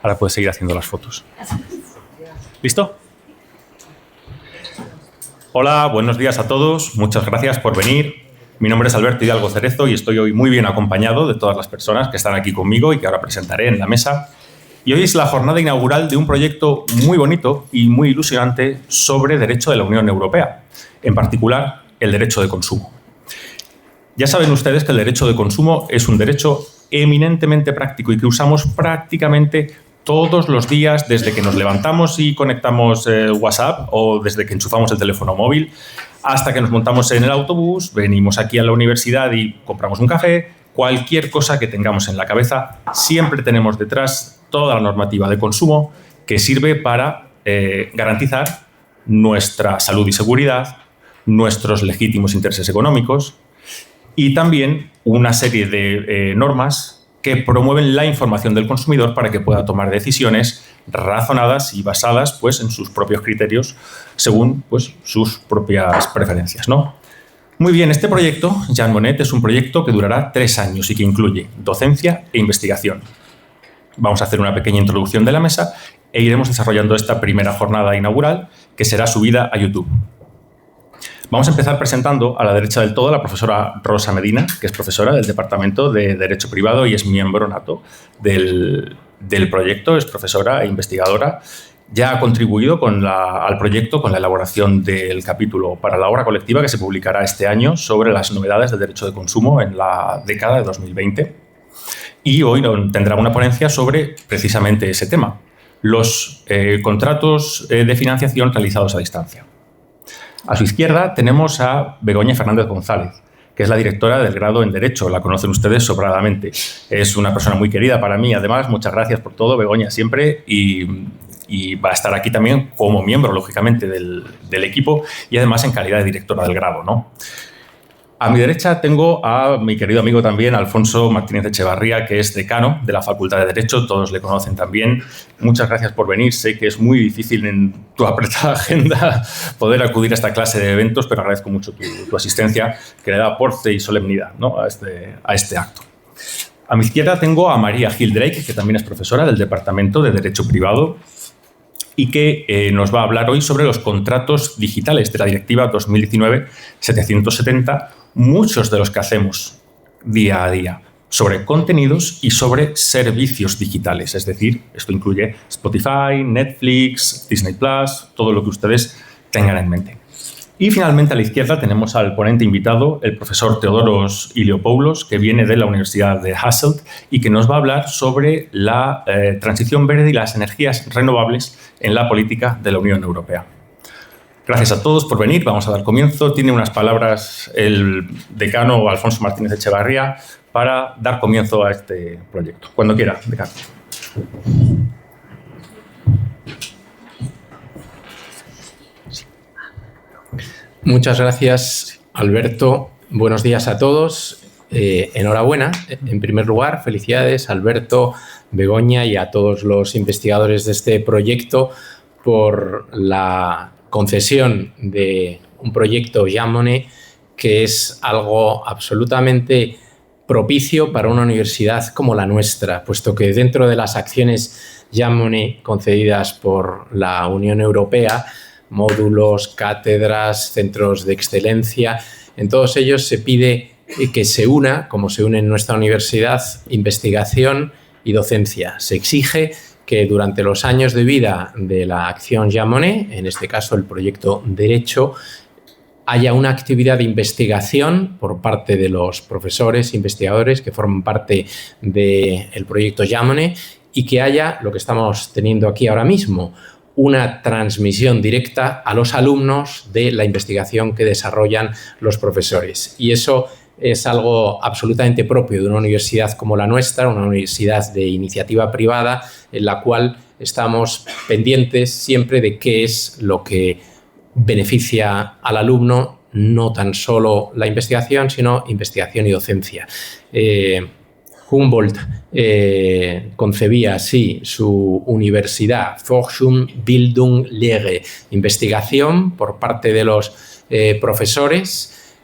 Ahora puedes seguir haciendo las fotos. ¿Listo? Hola, buenos días a todos. Muchas gracias por venir. Mi nombre es Alberto Hidalgo Cerezo y estoy hoy muy bien acompañado de todas las personas que están aquí conmigo y que ahora presentaré en la mesa. Y hoy es la jornada inaugural de un proyecto muy bonito y muy ilusionante sobre derecho de la Unión Europea, en particular el derecho de consumo. Ya saben ustedes que el derecho de consumo es un derecho eminentemente práctico y que usamos prácticamente todos los días desde que nos levantamos y conectamos WhatsApp o desde que enchufamos el teléfono móvil hasta que nos montamos en el autobús, venimos aquí a la universidad y compramos un café. Cualquier cosa que tengamos en la cabeza, siempre tenemos detrás toda la normativa de consumo que sirve para garantizar nuestra salud y seguridad, nuestros legítimos intereses económicos y también una serie de normas que promueven la información del consumidor para que pueda tomar decisiones razonadas y basadas pues, en sus propios criterios según pues, sus propias preferencias, ¿no? Muy bien, este proyecto, Jean Monnet, es un proyecto que durará 3 años y que incluye docencia e investigación. Vamos a hacer una pequeña introducción de la mesa e iremos desarrollando esta primera jornada inaugural que será subida a YouTube. Vamos a empezar presentando a la derecha del todo a la profesora Rosa Medina, que es profesora del Departamento de Derecho Privado y es miembro nato del proyecto, es profesora e investigadora. Ya ha contribuido al proyecto con la elaboración del capítulo para la obra colectiva que se publicará este año sobre las novedades del derecho de consumo en la década de 2020. Y hoy tendrá una ponencia sobre precisamente ese tema, los contratos de financiación realizados a distancia. A su izquierda tenemos a Begoña Fernández González, que es la directora del grado en Derecho. La conocen ustedes sobradamente. Es una persona muy querida para mí. Además, muchas gracias por todo, Begoña, siempre. Y va a estar aquí también como miembro, lógicamente, del equipo y además en calidad de directora del grado, ¿no? A mi derecha tengo a mi querido amigo también, Alfonso Martínez Echevarría, que es decano de la Facultad de Derecho. Todos le conocen también. Muchas gracias por venir. Sé que es muy difícil en tu apretada agenda poder acudir a esta clase de eventos, pero agradezco mucho tu asistencia, que le da porte y solemnidad, ¿no? a este acto. A mi izquierda tengo a María Gil Drake, que también es profesora del Departamento de Derecho Privado y que nos va a hablar hoy sobre los contratos digitales de la Directiva 2019-770, muchos de los que hacemos día a día, sobre contenidos y sobre servicios digitales. Es decir, esto incluye Spotify, Netflix, Disney+, todo lo que ustedes tengan en mente. Y finalmente a la izquierda tenemos al ponente invitado, el profesor Theodoros Iliopoulos, que viene de la Universidad de Hasselt y que nos va a hablar sobre la transición verde y las energías renovables en la política de la Unión Europea. Gracias a todos por venir. Vamos a dar comienzo. Tiene unas palabras el decano Alfonso Martínez Echevarría para dar comienzo a este proyecto. Cuando quiera, decano. Muchas gracias, Alberto. Buenos días a todos. Enhorabuena. En primer lugar, felicidades, Alberto, Begoña y a todos los investigadores de este proyecto por la concesión de un proyecto Jean Monnet que es algo absolutamente propicio para una universidad como la nuestra, puesto que dentro de las acciones Jean Monnet concedidas por la Unión Europea, módulos, cátedras, centros de excelencia, en todos ellos se pide que se una, como se une en nuestra universidad, investigación y docencia. Se exige que durante los años de vida de la acción Jean Monnet, en este caso el proyecto Derecho, haya una actividad de investigación por parte de los profesores, investigadores que forman parte del proyecto Jean Monnet y que haya, lo que estamos teniendo aquí ahora mismo, una transmisión directa a los alumnos de la investigación que desarrollan los profesores. Y eso es algo absolutamente propio de una universidad como la nuestra, una universidad de iniciativa privada, en la cual estamos pendientes siempre de qué es lo que beneficia al alumno, no tan solo la investigación, sino investigación y docencia. Humboldt concebía así su universidad, Forschung, Bildung, Lehre, investigación por parte de los profesores,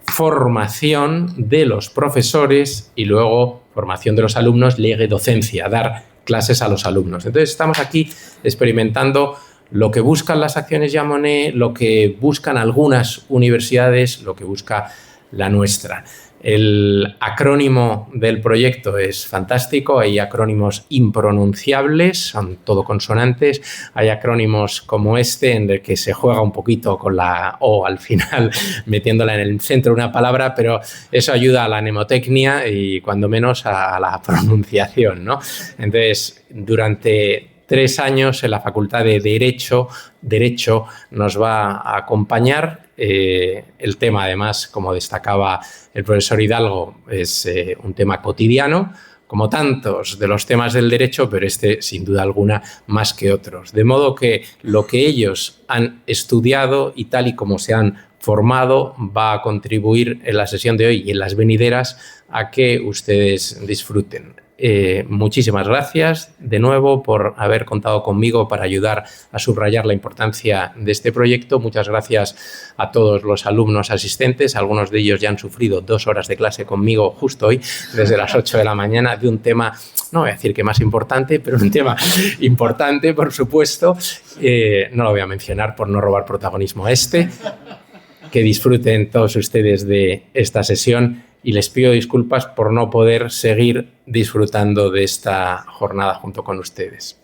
formación de los profesores y luego formación de los alumnos, Lehre, docencia, dar clases a los alumnos. Entonces, estamos aquí experimentando lo que buscan las acciones Jean Monnet, lo que buscan algunas universidades, lo que busca la nuestra. El acrónimo del proyecto es fantástico, hay acrónimos impronunciables, son todo consonantes, hay acrónimos como este en el que se juega un poquito con la O al final, metiéndola en el centro de una palabra, pero eso ayuda a la mnemotecnia y cuando menos a la pronunciación, ¿no? Entonces, durante 3 años en la Facultad de Derecho nos va a acompañar. El tema, además, como destacaba el profesor Hidalgo, es un tema cotidiano, como tantos de los temas del derecho, pero este, sin duda alguna, más que otros. De modo que lo que ellos han estudiado y tal y como se han formado va a contribuir en la sesión de hoy y en las venideras a que ustedes disfruten. Muchísimas gracias de nuevo por haber contado conmigo para ayudar a subrayar la importancia de este proyecto. Muchas gracias a todos los alumnos asistentes. Algunos de ellos ya han sufrido 2 horas de clase conmigo justo hoy, desde las 8 de la mañana, de un tema, no voy a decir que más importante, pero un tema importante, por supuesto. No lo voy a mencionar por no robar protagonismo a este. Que disfruten todos ustedes de esta sesión. Y les pido disculpas por no poder seguir disfrutando de esta jornada junto con ustedes.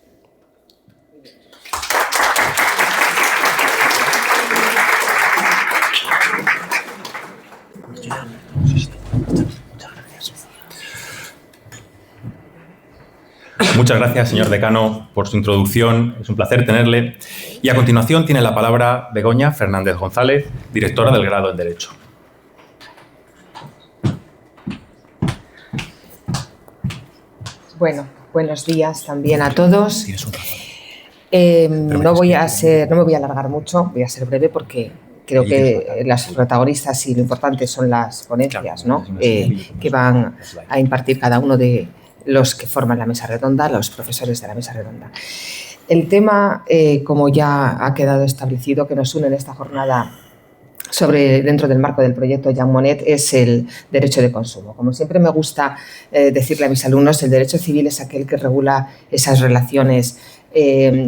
Muchas gracias, señor decano, por su introducción. Es un placer tenerle. Y a continuación tiene la palabra Begoña Fernández González, directora del grado en Derecho. Bueno, buenos días también a todos. No me voy a alargar mucho, voy a ser breve porque creo que las protagonistas y lo importante son las ponencias, ¿no? Que van a impartir cada uno de los que forman la mesa redonda, los profesores de la mesa redonda. El tema, como ya ha quedado establecido, que nos une en esta jornada dentro del marco del proyecto Jean Monnet, es el derecho de consumo. Como siempre me gusta decirle a mis alumnos, el derecho civil es aquel que regula esas relaciones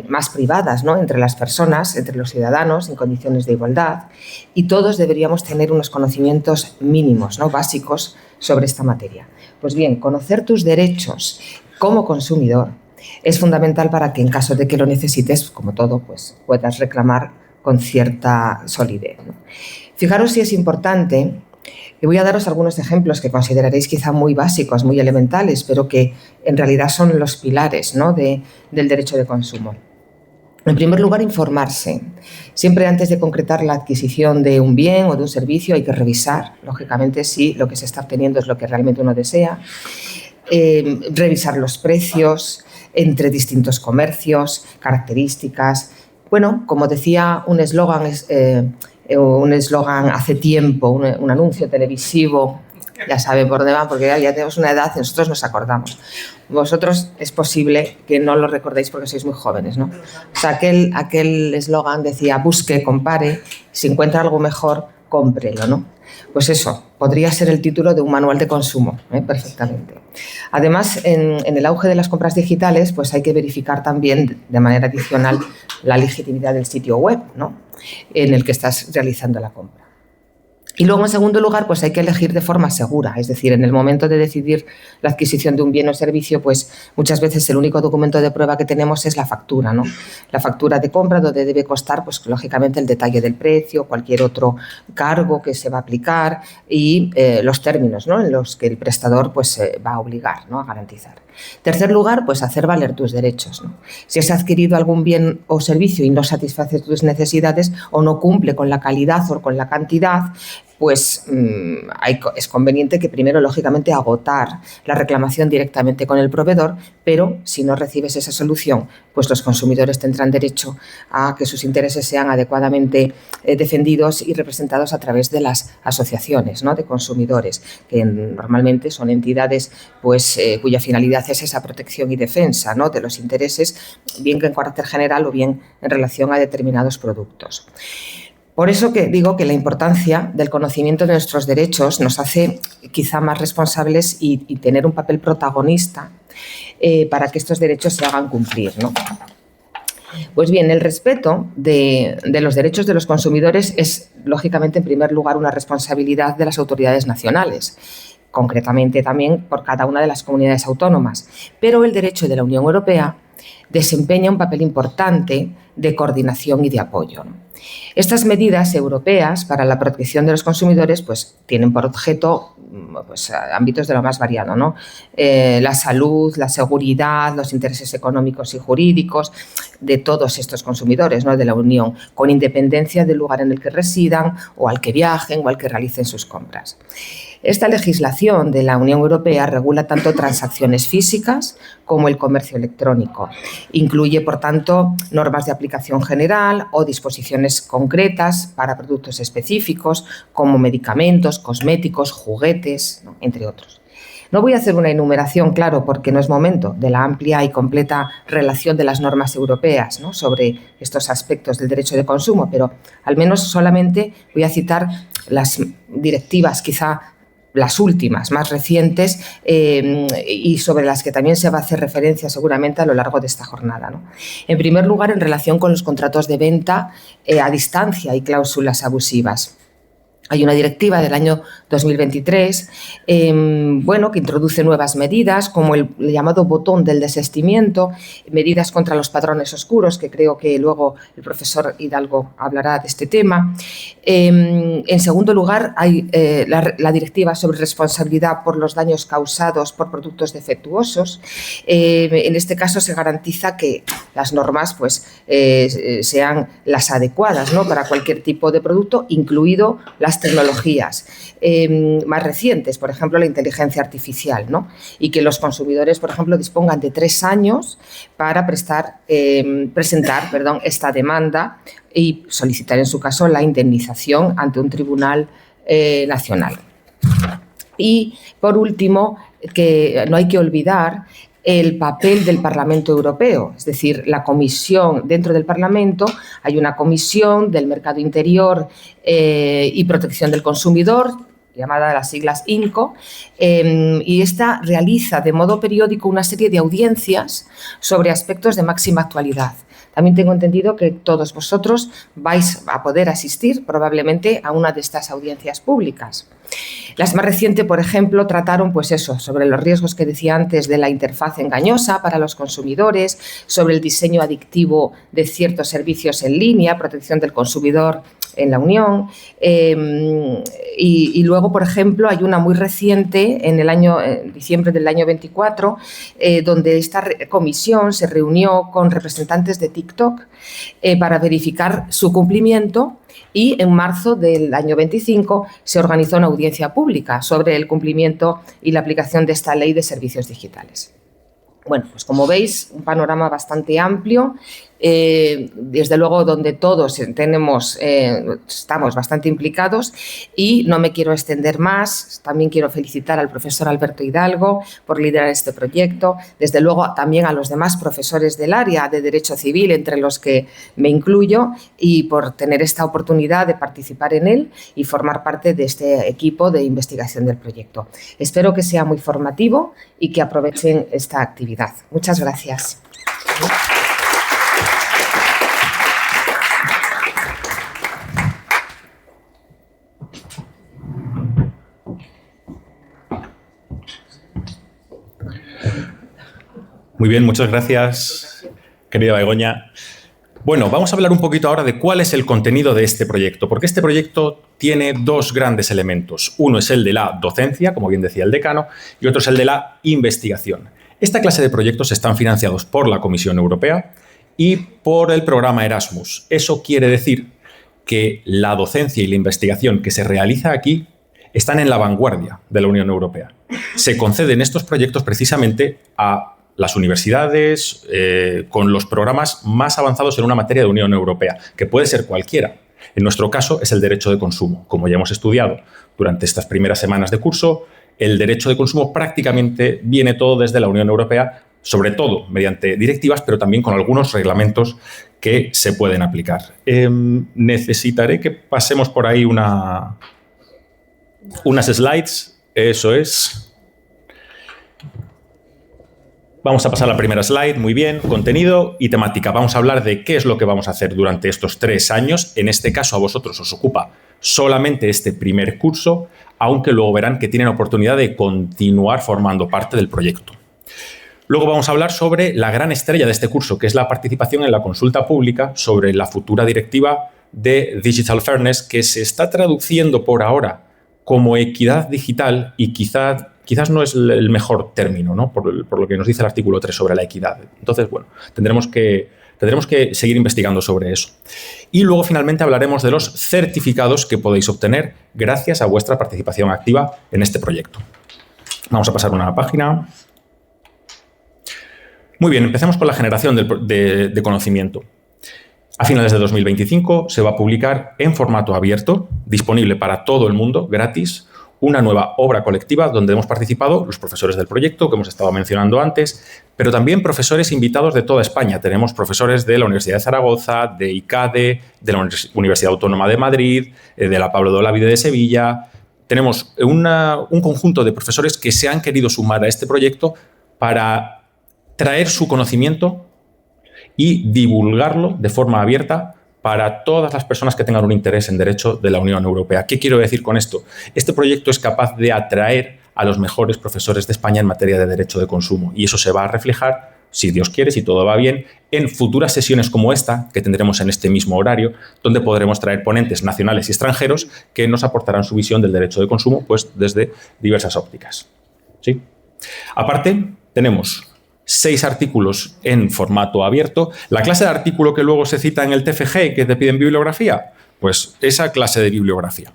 más privadas, ¿no?, entre las personas, entre los ciudadanos, en condiciones de igualdad, y todos deberíamos tener unos conocimientos mínimos, ¿no?, básicos sobre esta materia. Pues bien, conocer tus derechos como consumidor es fundamental para que en caso de que lo necesites, como todo, pues puedas reclamar con cierta solidez, ¿no? Fijaros si es importante, y voy a daros algunos ejemplos que consideraréis quizá muy básicos, muy elementales, pero que en realidad son los pilares, ¿no?, del derecho de consumo. En primer lugar, informarse. Siempre antes de concretar la adquisición de un bien o de un servicio hay que revisar, lógicamente, si lo que se está obteniendo es lo que realmente uno desea, revisar los precios entre distintos comercios, características. Bueno, como decía un eslogan hace tiempo, un anuncio televisivo, ya saben por dónde van, porque ya tenemos una edad y nosotros nos acordamos. Vosotros es posible que no lo recordéis porque sois muy jóvenes, ¿no? O sea, aquel eslogan decía, busque, compare, si encuentra algo mejor, cómprelo, ¿no? Pues eso, podría ser el título de un manual de consumo, perfectamente. Además, en el auge de las compras digitales, pues hay que verificar también de manera adicional la legitimidad del sitio web, ¿no?, en el que estás realizando la compra. Y luego, en segundo lugar, pues hay que elegir de forma segura, es decir, en el momento de decidir la adquisición de un bien o servicio, pues muchas veces el único documento de prueba que tenemos es la factura, ¿no? La factura de compra, donde debe constar, pues lógicamente, el detalle del precio, cualquier otro cargo que se va a aplicar y los términos, ¿no?, en los que el prestador pues va a obligar, ¿no?, a garantizar. Tercer lugar, pues hacer valer tus derechos, ¿no? Si has adquirido algún bien o servicio y no satisface tus necesidades o no cumple con la calidad o con la cantidad, pues es conveniente que primero, lógicamente, agotar la reclamación directamente con el proveedor, pero si no recibes esa solución, pues los consumidores tendrán derecho a que sus intereses sean adecuadamente defendidos y representados a través de las asociaciones, ¿no?, de consumidores, que normalmente son entidades pues, cuya finalidad es esa protección y defensa, ¿no?, de los intereses, bien que en carácter general o bien en relación a determinados productos. Por eso que digo que la importancia del conocimiento de nuestros derechos nos hace quizá más responsables y tener un papel protagonista para que estos derechos se hagan cumplir, ¿no? Pues bien, el respeto de los derechos de los consumidores es, lógicamente, en primer lugar, una responsabilidad de las autoridades nacionales, concretamente también por cada una de las comunidades autónomas. Pero el derecho de la Unión Europea desempeña un papel importante de coordinación y de apoyo, ¿no? Estas medidas europeas para la protección de los consumidores pues, tienen por objeto pues, ámbitos de lo más variado, ¿no? La salud, la seguridad, los intereses económicos y jurídicos de todos estos consumidores, ¿no? De la Unión, con independencia del lugar en el que residan o al que viajen o al que realicen sus compras. Esta legislación de la Unión Europea regula tanto transacciones físicas como el comercio electrónico. Incluye, por tanto, normas de aplicación general o disposiciones concretas para productos específicos como medicamentos, cosméticos, juguetes, ¿no? Entre otros. No voy a hacer una enumeración, claro, porque no es momento, de la amplia y completa relación de las normas europeas, ¿no? Sobre estos aspectos del derecho de consumo, pero al menos solamente voy a citar las directivas, quizá las últimas, más recientes, y sobre las que también se va a hacer referencia seguramente a lo largo de esta jornada, ¿no? En primer lugar, en relación con los contratos de venta a distancia y cláusulas abusivas. Hay una directiva del año 2023 que introduce nuevas medidas como el llamado botón del desistimiento, medidas contra los padrones oscuros, que creo que luego el profesor Hidalgo hablará de este tema. En segundo lugar, hay la directiva sobre responsabilidad por los daños causados por productos defectuosos. En este caso se garantiza que las normas pues, sean las adecuadas, ¿no? Para cualquier tipo de producto, incluido las tecnologías más recientes, por ejemplo, la inteligencia artificial, ¿no? Y que los consumidores, por ejemplo, dispongan de 3 años para presentar esta demanda y solicitar, en su caso, la indemnización ante un tribunal nacional. Y, por último, que no hay que olvidar el papel del Parlamento Europeo, es decir, la comisión dentro del Parlamento, hay una comisión del mercado interior y protección del consumidor, llamada las siglas IMCO, y esta realiza de modo periódico una serie de audiencias sobre aspectos de máxima actualidad. También tengo entendido que todos vosotros vais a poder asistir probablemente a una de estas audiencias públicas. Las más recientes, por ejemplo, trataron pues eso, sobre los riesgos que decía antes de la interfaz engañosa para los consumidores, sobre el diseño adictivo de ciertos servicios en línea, protección del consumidor en la Unión. Y luego, por ejemplo, hay una muy reciente en diciembre del año 24, donde esta comisión se reunió con representantes de TikTok para verificar su cumplimiento. Y en marzo del año 25 se organizó una audiencia pública sobre el cumplimiento y la aplicación de esta ley de servicios digitales. Bueno, pues como veis, un panorama bastante amplio, desde luego donde todos estamos bastante implicados y no me quiero extender más. También quiero felicitar al profesor Alberto Hidalgo por liderar este proyecto, desde luego también a los demás profesores del área de Derecho Civil, entre los que me incluyo, y por tener esta oportunidad de participar en él y formar parte de este equipo de investigación del proyecto. Espero que sea muy formativo y que aprovechen esta actividad. Muchas gracias. Muy bien, muchas gracias, querida Begoña. Bueno, vamos a hablar un poquito ahora de cuál es el contenido de este proyecto, porque este proyecto tiene 2 grandes elementos. Uno es el de la docencia, como bien decía el decano, y otro es el de la investigación. Esta clase de proyectos están financiados por la Comisión Europea y por el programa Erasmus. Eso quiere decir que la docencia y la investigación que se realiza aquí están en la vanguardia de la Unión Europea. Se conceden estos proyectos precisamente a las universidades con los programas más avanzados en una materia de Unión Europea, que puede ser cualquiera. En nuestro caso es el derecho de consumo. Como ya hemos estudiado durante estas primeras semanas de curso, el derecho de consumo prácticamente viene todo desde la Unión Europea sobre todo mediante directivas, pero también con algunos reglamentos que se pueden aplicar. Necesitaré que pasemos por ahí unas slides. Eso es. Vamos a pasar a la primera slide. Muy bien. Contenido y temática. Vamos a hablar de qué es lo que vamos a hacer durante estos 3 años. En este caso, a vosotros os ocupa solamente este primer curso, aunque luego verán que tienen oportunidad de continuar formando parte del proyecto. Luego vamos a hablar sobre la gran estrella de este curso, que es la participación en la consulta pública sobre la futura directiva de Digital Fairness, que se está traduciendo por ahora como equidad digital y quizás no es el mejor término, ¿no? Por lo que nos dice el artículo 3 sobre la equidad. Entonces, bueno, tendremos que seguir investigando sobre eso. Y luego, finalmente, hablaremos de los certificados que podéis obtener gracias a vuestra participación activa en este proyecto. Vamos a pasar una página. Muy bien, empecemos con la generación de conocimiento. A finales de 2025 se va a publicar en formato abierto, disponible para todo el mundo, gratis, una nueva obra colectiva donde hemos participado los profesores del proyecto que hemos estado mencionando antes, pero también profesores invitados de toda España. Tenemos profesores de la Universidad de Zaragoza, de ICADE, de la Universidad Autónoma de Madrid, de la Pablo de Olavide de Sevilla. Tenemos un conjunto de profesores que se han querido sumar a este proyecto para traer su conocimiento y divulgarlo de forma abierta para todas las personas que tengan un interés en derecho de la Unión Europea. ¿Qué quiero decir con esto? Este proyecto es capaz de atraer a los mejores profesores de España en materia de derecho de consumo y eso se va a reflejar, si Dios quiere, si todo va bien, en futuras sesiones como esta que tendremos en este mismo horario, donde podremos traer ponentes nacionales y extranjeros que nos aportarán su visión del derecho de consumo pues, desde diversas ópticas. ¿Sí? Aparte, tenemos 6 artículos en formato abierto. La clase de artículo que luego se cita en el TFG, que te piden bibliografía, pues esa clase de bibliografía.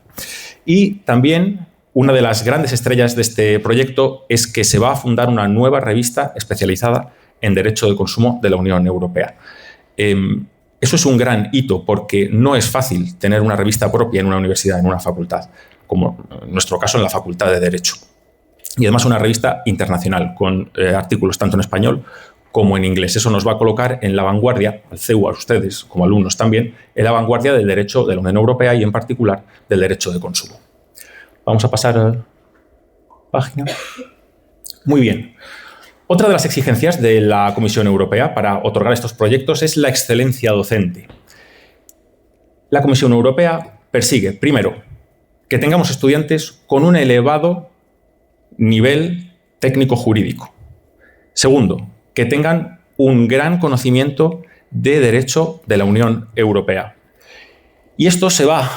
Y también una de las grandes estrellas de este proyecto es que se va a fundar una nueva revista especializada en derecho de consumo de la Unión Europea. Eso es un gran hito porque no es fácil tener una revista propia en una universidad, en una facultad, como en nuestro caso en la Facultad de Derecho. Y además una revista internacional con artículos tanto en español como en inglés. Eso nos va a colocar en la vanguardia, al CEU, a ustedes como alumnos también, en la vanguardia del derecho de la Unión Europea y en particular del derecho de consumo. Vamos a pasar a la página. Muy bien. Otra de las exigencias de la Comisión Europea para otorgar estos proyectos es la excelencia docente. La Comisión Europea persigue, primero, que tengamos estudiantes con un elevado nivel técnico-jurídico. Segundo, que tengan un gran conocimiento de derecho de la Unión Europea. Y esto se va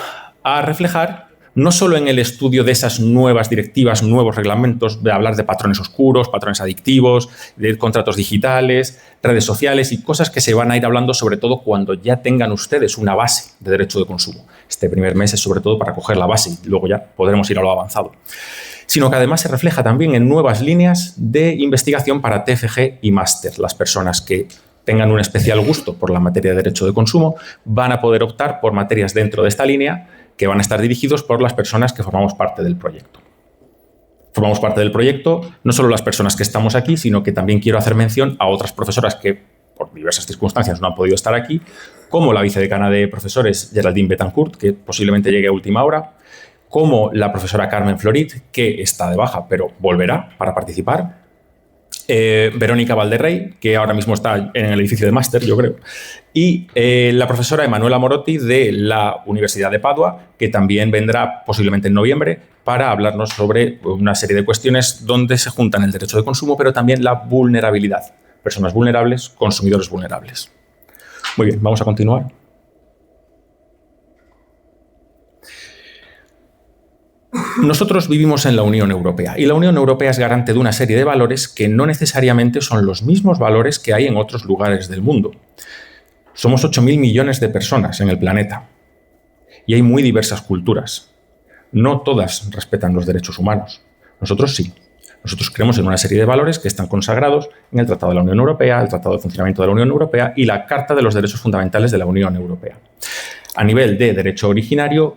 a reflejar no solo en el estudio de esas nuevas directivas, nuevos reglamentos, de hablar de patrones oscuros, patrones adictivos, de contratos digitales, redes sociales y cosas que se van a ir hablando sobre todo cuando ya tengan ustedes una base de derecho de consumo. Este primer mes es sobre todo para coger la base y luego ya podremos ir a lo avanzado. Sino que además se refleja también en nuevas líneas de investigación para TFG y máster. Las personas que tengan un especial gusto por la materia de derecho de consumo van a poder optar por materias dentro de esta línea que van a estar dirigidos por las personas que formamos parte del proyecto. Formamos parte del proyecto no solo las personas que estamos aquí, sino que también quiero hacer mención a otras profesoras que por diversas circunstancias no han podido estar aquí, como la vicedecana de profesores Geraldine Betancourt, que posiblemente llegue a última hora, como la profesora Carmen Florit, que está de baja, pero volverá para participar, Verónica Valderrey, que ahora mismo está en el edificio de máster, yo creo, y la profesora Emanuela Morotti de la Universidad de Padua, que también vendrá posiblemente en noviembre para hablarnos sobre una serie de cuestiones donde se juntan el derecho de consumo, pero también la vulnerabilidad. Personas vulnerables, consumidores vulnerables. Muy bien, vamos a continuar. Nosotros vivimos en la Unión Europea y la Unión Europea es garante de una serie de valores que no necesariamente son los mismos valores que hay en otros lugares del mundo. Somos 8.000 millones de personas en el planeta y hay muy diversas culturas. No todas respetan los derechos humanos. Nosotros sí. Nosotros creemos en una serie de valores que están consagrados en el Tratado de la Unión Europea, el Tratado de Funcionamiento de la Unión Europea y la Carta de los Derechos Fundamentales de la Unión Europea. A nivel de derecho originario,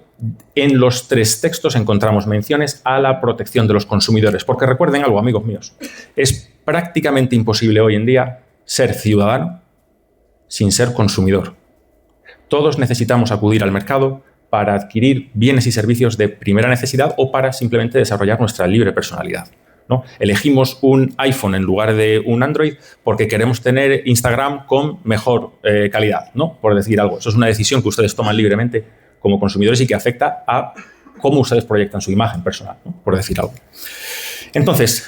en los 3 textos encontramos menciones a la protección de los consumidores. Porque recuerden algo, amigos míos, es prácticamente imposible hoy en día ser ciudadano sin ser consumidor. Todos necesitamos acudir al mercado para adquirir bienes y servicios de primera necesidad o para simplemente desarrollar nuestra libre personalidad, ¿no? Elegimos un iPhone en lugar de un Android porque queremos tener Instagram con mejor calidad, ¿no? Por decir algo. Eso es una decisión que ustedes toman libremente como consumidores y que afecta a cómo ustedes proyectan su imagen personal, ¿no? Por decir algo. Entonces,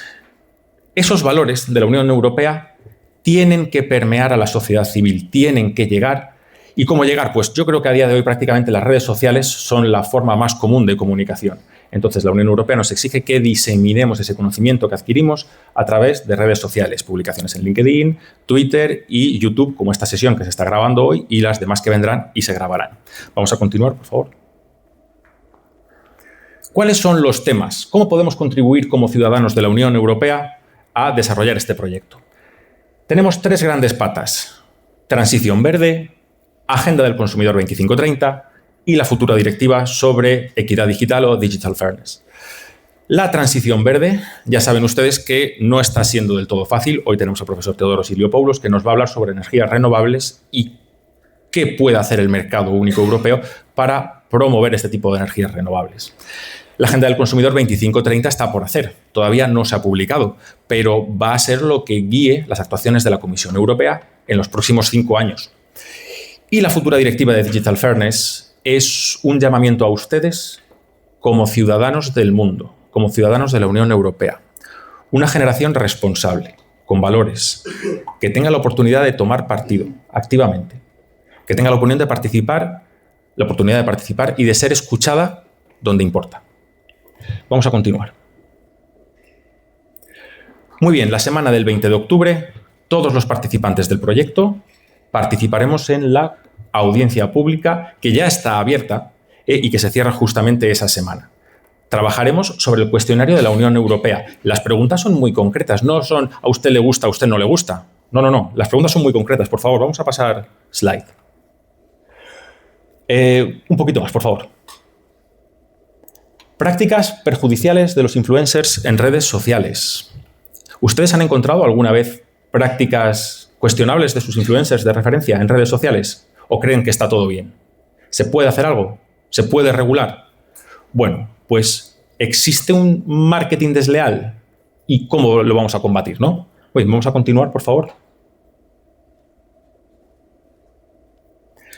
esos valores de la Unión Europea tienen que permear a la sociedad civil, tienen que llegar. ¿Y cómo llegar? Pues yo creo que a día de hoy prácticamente las redes sociales son la forma más común de comunicación. Entonces la Unión Europea nos exige que diseminemos ese conocimiento que adquirimos a través de redes sociales, publicaciones en LinkedIn, Twitter y YouTube, como esta sesión que se está grabando hoy y las demás que vendrán y se grabarán. Vamos a continuar, por favor. ¿Cuáles son los temas? ¿Cómo podemos contribuir como ciudadanos de la Unión Europea a desarrollar este proyecto? Tenemos 3 grandes patas: transición verde, Agenda del Consumidor 2530 y la futura directiva sobre equidad digital o Digital Fairness. La transición verde, ya saben ustedes que no está siendo del todo fácil. Hoy tenemos al profesor Teodoros Iliopoulos que nos va a hablar sobre energías renovables y qué puede hacer el mercado único europeo para promover este tipo de energías renovables. La Agenda del Consumidor 2530 está por hacer, todavía no se ha publicado, pero va a ser lo que guíe las actuaciones de la Comisión Europea en los próximos 5 años. Y la futura directiva de Digital Fairness es un llamamiento a ustedes como ciudadanos del mundo, como ciudadanos de la Unión Europea. Una generación responsable, con valores, que tenga la oportunidad de tomar partido activamente, que tenga la oportunidad de participar y de ser escuchada donde importa. Vamos a continuar. Muy bien, la semana del 20 de octubre, todos los participantes del proyecto participaremos en la audiencia pública que ya está abierta y que se cierra justamente esa semana. Trabajaremos sobre el cuestionario de la Unión Europea. Las preguntas son muy concretas, no son a usted le gusta, a usted no le gusta. No. Las preguntas son muy concretas. Por favor, vamos a pasar slide. Un poquito más, por favor. Prácticas perjudiciales de los influencers en redes sociales. ¿Ustedes han encontrado alguna vez prácticas cuestionables de sus influencers de referencia en redes sociales? ¿O creen que está todo bien? ¿Se puede hacer algo? ¿Se puede regular? Bueno, pues existe un marketing desleal. ¿Y cómo lo vamos a combatir, no? Oye, vamos a continuar, por favor.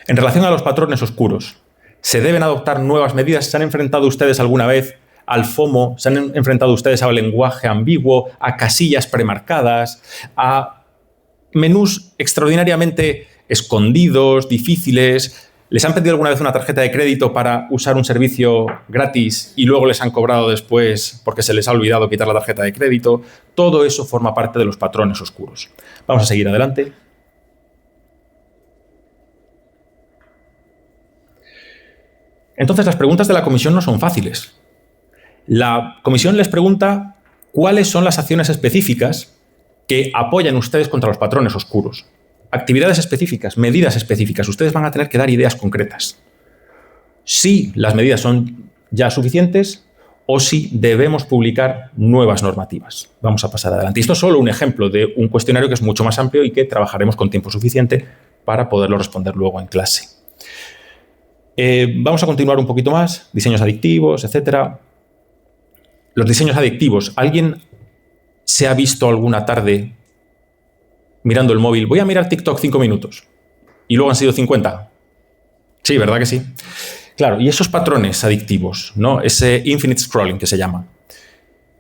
En relación a los patrones oscuros, ¿se deben adoptar nuevas medidas? ¿Se han enfrentado ustedes alguna vez al FOMO? ¿Se han enfrentado ustedes al lenguaje ambiguo, a casillas premarcadas, a menús extraordinariamente escondidos, difíciles? ¿Les han pedido alguna vez una tarjeta de crédito para usar un servicio gratis y luego les han cobrado después porque se les ha olvidado quitar la tarjeta de crédito? Todo eso forma parte de los patrones oscuros. Vamos a seguir adelante. Entonces, las preguntas de la Comisión no son fáciles. La Comisión les pregunta cuáles son las acciones específicas que apoyan ustedes contra los patrones oscuros. Actividades específicas, medidas específicas. Ustedes van a tener que dar ideas concretas. Si las medidas son ya suficientes o si debemos publicar nuevas normativas. Vamos a pasar adelante. Y esto es solo un ejemplo de un cuestionario que es mucho más amplio y que trabajaremos con tiempo suficiente para poderlo responder luego en clase. Vamos a continuar un poquito más. Diseños adictivos, etcétera. Los diseños adictivos. ¿Alguien se ha visto alguna tarde mirando el móvil? Voy a mirar TikTok 5 minutos. Y luego han sido 50. Sí, ¿verdad que sí? Claro, y esos patrones adictivos, ¿no? Ese infinite scrolling que se llama,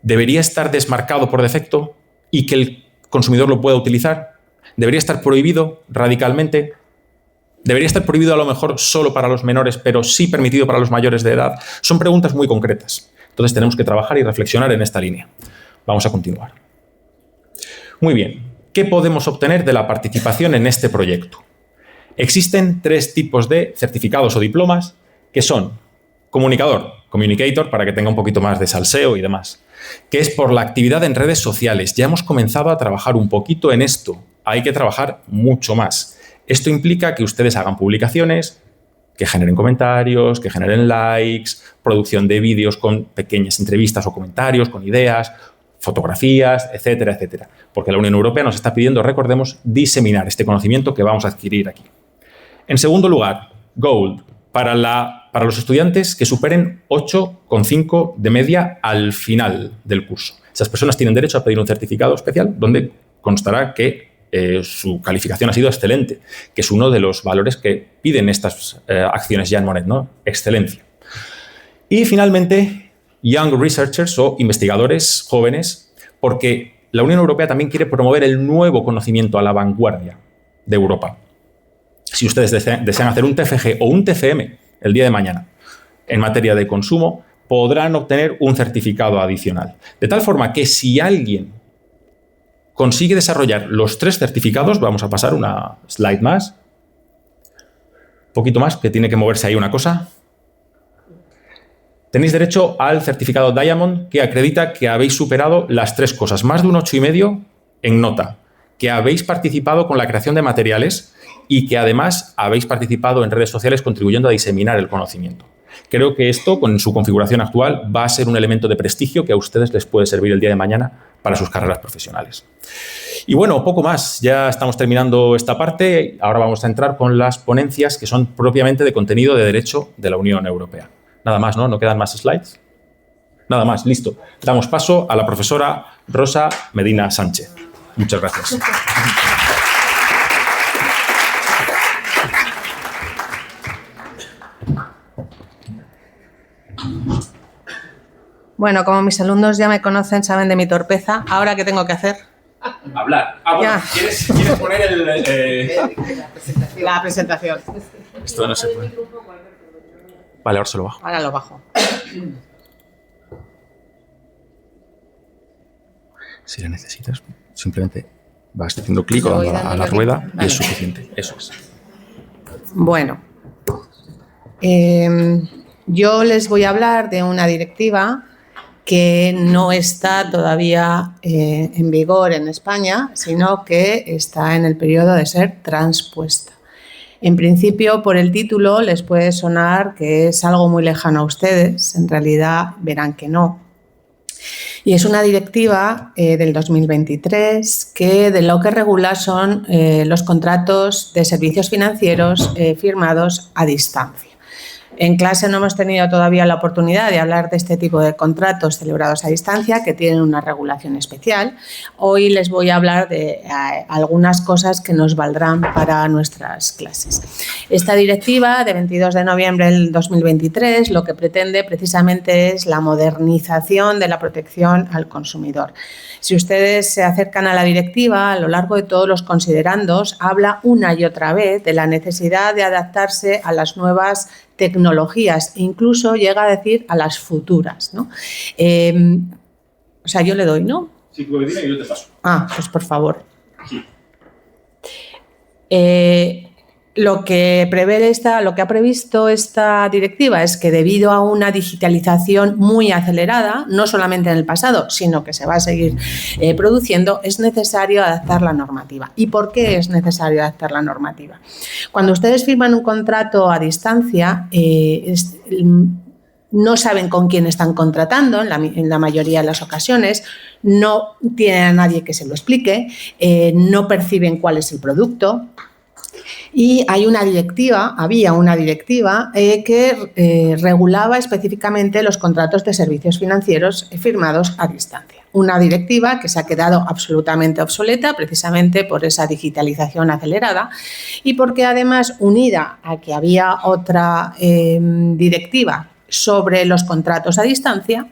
¿debería estar desmarcado por defecto y que el consumidor lo pueda utilizar? ¿Debería estar prohibido radicalmente? ¿Debería estar prohibido a lo mejor solo para los menores, pero sí permitido para los mayores de edad? Son preguntas muy concretas. Entonces tenemos que trabajar y reflexionar en esta línea. Vamos a continuar. Muy bien. ¿Qué podemos obtener de la participación en este proyecto? Existen 3 tipos de certificados o diplomas que son comunicador, communicator, para que tenga un poquito más de salseo y demás, que es por la actividad en redes sociales. Ya hemos comenzado a trabajar un poquito en esto. Hay que trabajar mucho más. Esto implica que ustedes hagan publicaciones, que generen comentarios, que generen likes, producción de vídeos con pequeñas entrevistas o comentarios, con ideas, fotografías, etcétera, etcétera. Porque la Unión Europea nos está pidiendo, recordemos, diseminar este conocimiento que vamos a adquirir aquí. En segundo lugar, Gold, para los estudiantes que superen 8,5 de media al final del curso. Esas personas tienen derecho a pedir un certificado especial donde constará que su calificación ha sido excelente, que es uno de los valores que piden estas acciones Jean Monnet, ¿no? Excelencia. Y finalmente, Young Researchers o investigadores jóvenes, porque la Unión Europea también quiere promover el nuevo conocimiento a la vanguardia de Europa. Si ustedes desean hacer un TFG o un TFM el día de mañana en materia de consumo, podrán obtener un certificado adicional. De tal forma que si alguien consigue desarrollar los 3 certificados, vamos a pasar una slide más, un poquito más, que tiene que moverse ahí una cosa. Tenéis derecho al certificado Diamond, que acredita que habéis superado las 3 cosas, más de un 8,5 en nota, que habéis participado con la creación de materiales y que además habéis participado en redes sociales contribuyendo a diseminar el conocimiento. Creo que esto, con su configuración actual, va a ser un elemento de prestigio que a ustedes les puede servir el día de mañana para sus carreras profesionales. Y bueno, poco más. Ya estamos terminando esta parte. Ahora vamos a entrar con las ponencias que son propiamente de contenido de derecho de la Unión Europea. Nada más, ¿no? ¿No quedan más slides? Nada más, listo. Damos paso a la profesora Rosa Medina Sánchez. Muchas gracias. Bueno, como mis alumnos ya me conocen, saben de mi torpeza, ¿ahora qué tengo que hacer? Hablar. Ah, bueno, ¿quieres poner La presentación. Esto no se puede. Vale, ahora se lo bajo. Ahora lo bajo. Si la necesitas, simplemente vas haciendo clic o dando a la rueda y es suficiente. Eso es. Bueno, yo les voy a hablar de una directiva que no está todavía en vigor en España, sino que está en el periodo de ser transpuesta. En principio, por el título, les puede sonar que es algo muy lejano a ustedes. En realidad, verán que no. Y es una directiva del 2023 que de lo que regula son los contratos de servicios financieros firmados a distancia. En clase no hemos tenido todavía la oportunidad de hablar de este tipo de contratos celebrados a distancia que tienen una regulación especial. Hoy les voy a hablar de algunas cosas que nos valdrán para nuestras clases. Esta directiva de 22 de noviembre del 2023 lo que pretende precisamente es la modernización de la protección al consumidor. Si ustedes se acercan a la directiva, a lo largo de todos los considerandos, habla una y otra vez de la necesidad de adaptarse a las nuevas tecnologías, incluso llega a decir a las futuras, ¿no? O sea, yo le doy, ¿no? Sí, tú me dices y yo te paso. Ah, pues por favor. Sí. Lo que ha previsto esta directiva es que debido a una digitalización muy acelerada, no solamente en el pasado, sino que se va a seguir produciendo, es necesario adaptar la normativa. ¿Y por qué es necesario adaptar la normativa? Cuando ustedes firman un contrato a distancia, no saben con quién están contratando en la mayoría de las ocasiones, no tienen a nadie que se lo explique, no perciben cuál es el producto. Y había una directiva que regulaba específicamente los contratos de servicios financieros firmados a distancia. Una directiva que se ha quedado absolutamente obsoleta precisamente por esa digitalización acelerada y porque además, unida a que había otra directiva sobre los contratos a distancia,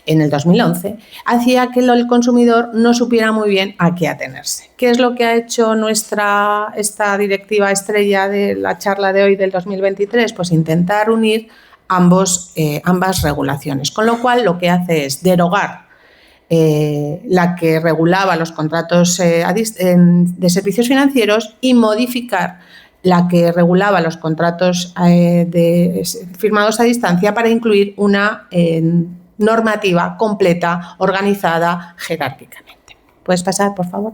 en el 2011, hacía que el consumidor no supiera muy bien a qué atenerse. ¿Qué es lo que ha hecho esta directiva estrella de la charla de hoy del 2023? Pues intentar unir ambas regulaciones, con lo cual lo que hace es derogar la que regulaba los contratos de servicios financieros y modificar la que regulaba los contratos firmados a distancia para incluir una normativa completa, organizada jerárquicamente. ¿Puedes pasar, por favor?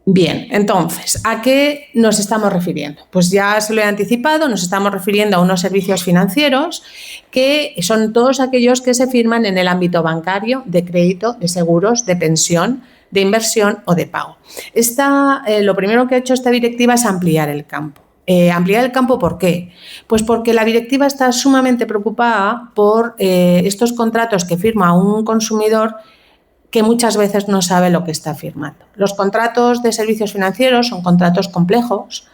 Bien, entonces, ¿a qué nos estamos refiriendo? Pues ya se lo he anticipado, nos estamos refiriendo a unos servicios financieros que son todos aquellos que se firman en el ámbito bancario, de crédito, de seguros, de pensión, de inversión o de pago. Lo primero que ha hecho esta directiva es ampliar el campo. ¿Ampliar el campo por qué? Pues porque la directiva está sumamente preocupada por estos contratos que firma un consumidor que muchas veces no sabe lo que está firmando. Los contratos de servicios financieros son contratos complejos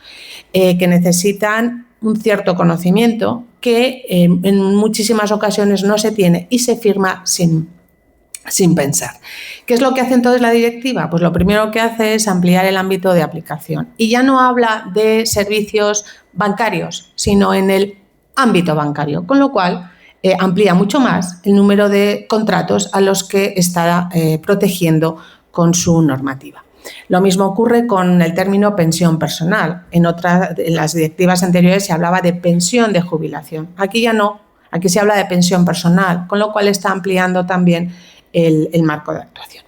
que necesitan un cierto conocimiento que en muchísimas ocasiones no se tiene y se firma sin pensar. ¿Qué es lo que hace entonces la directiva? Pues lo primero que hace es ampliar el ámbito de aplicación y ya no habla de servicios bancarios, sino en el ámbito bancario, con lo cual amplía mucho más el número de contratos a los que está protegiendo con su normativa. Lo mismo ocurre con el término pensión personal. En las directivas anteriores se hablaba de pensión de jubilación. Aquí ya no, aquí se habla de pensión personal, con lo cual está ampliando también el marco de actuación.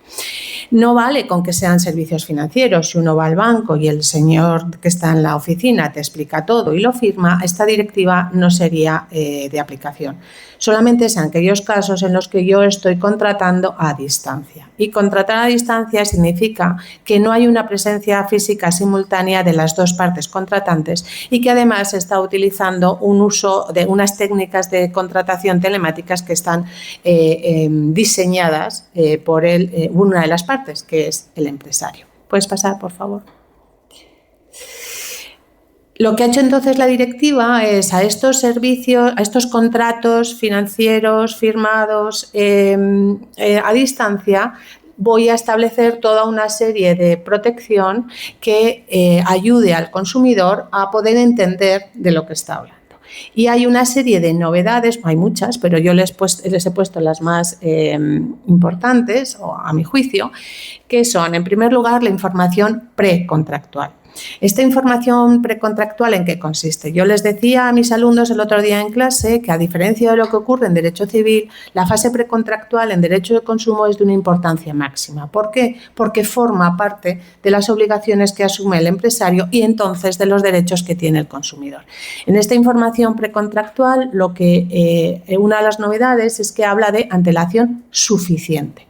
No vale con que sean servicios financieros. Si uno va al banco y el señor que está en la oficina te explica todo y lo firma, esta directiva no sería de aplicación. Solamente es en aquellos casos en los que yo estoy contratando a distancia. Y contratar a distancia significa que no hay una presencia física simultánea de las dos partes contratantes y que además se está utilizando un uso de unas técnicas de contratación telemáticas que están diseñadas por una de las partes, que es el empresario. ¿Puedes pasar, por favor? Lo que ha hecho entonces la directiva es a estos servicios, a estos contratos financieros firmados a distancia, voy a establecer toda una serie de protección que ayude al consumidor a poder entender de lo que está hablando. Y hay una serie de novedades, hay muchas, pero yo les he puesto las más importantes, o a mi juicio, que son, en primer lugar, la información precontractual. ¿Esta información precontractual en qué consiste? Yo les decía a mis alumnos el otro día en clase que, a diferencia de lo que ocurre en derecho civil, la fase precontractual en derecho de consumo es de una importancia máxima. ¿Por qué? Porque forma parte de las obligaciones que asume el empresario y entonces de los derechos que tiene el consumidor. En esta información precontractual, una de las novedades es que habla de antelación suficiente.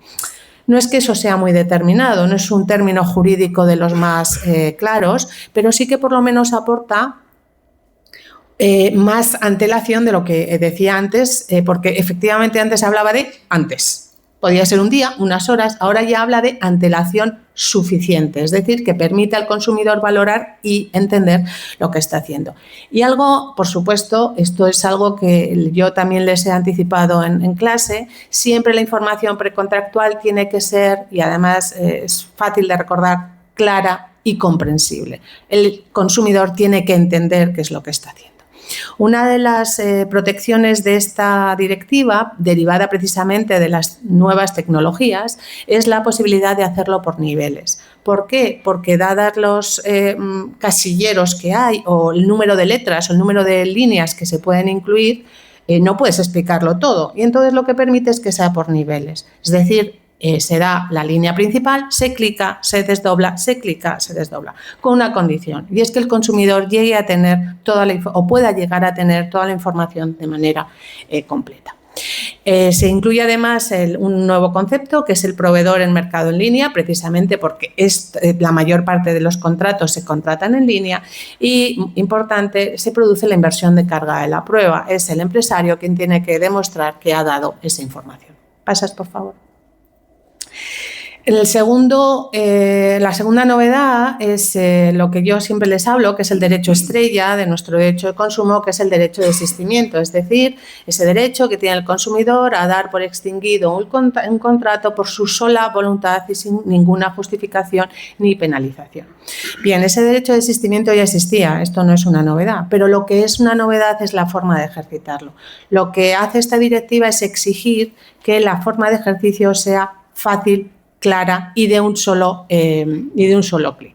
No es que eso sea muy determinado, no es un término jurídico de los más claros, pero sí que por lo menos aporta más antelación de lo que decía antes, porque efectivamente antes hablaba de antes. Podía ser un día, unas horas, ahora ya habla de antelación suficiente, es decir, que permite al consumidor valorar y entender lo que está haciendo. Y algo, por supuesto, esto es algo que yo también les he anticipado en clase, siempre la información precontractual tiene que ser, y además es fácil de recordar, clara y comprensible. El consumidor tiene que entender qué es lo que está haciendo. Una de las protecciones de esta directiva, derivada precisamente de las nuevas tecnologías, es la posibilidad de hacerlo por niveles. ¿Por qué? Porque dadas los casilleros que hay, o el número de letras o el número de líneas que se pueden incluir, no puedes explicarlo todo. Y entonces lo que permite es que sea por niveles. Es decir, se da la línea principal, se clica, se desdobla, se clica, se desdobla, con una condición, y es que el consumidor llegue a tener pueda llegar a tener toda la información de manera completa. Se incluye además un nuevo concepto, que es el proveedor en mercado en línea, precisamente porque la mayor parte de los contratos se contratan en línea y, importante, se produce la inversión de carga de la prueba. Es el empresario quien tiene que demostrar que ha dado esa información. ¿Pasas, por favor? La segunda novedad es lo que yo siempre les hablo, que es el derecho estrella de nuestro derecho de consumo, que es el derecho de desistimiento, es decir, ese derecho que tiene el consumidor a dar por extinguido un contrato por su sola voluntad y sin ninguna justificación ni penalización. Bien, ese derecho de desistimiento ya existía, esto no es una novedad, pero lo que es una novedad es la forma de ejercitarlo. Lo que hace esta directiva es exigir que la forma de ejercicio sea fácil, clara y de un solo clic.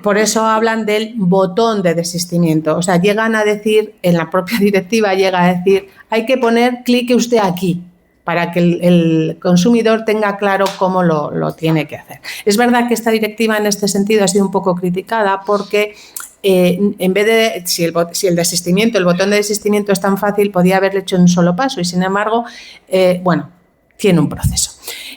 Por eso hablan del botón de desistimiento. O sea, llegan a decir, en la propia directiva llega a decir, hay que poner clique usted aquí. para que el consumidor tenga claro cómo lo tiene que hacer. Es verdad que esta directiva en este sentido ha sido un poco criticada porque en vez de, si el botón de desistimiento es tan fácil, podía haberlo hecho en un solo paso y sin embargo, tiene un proceso.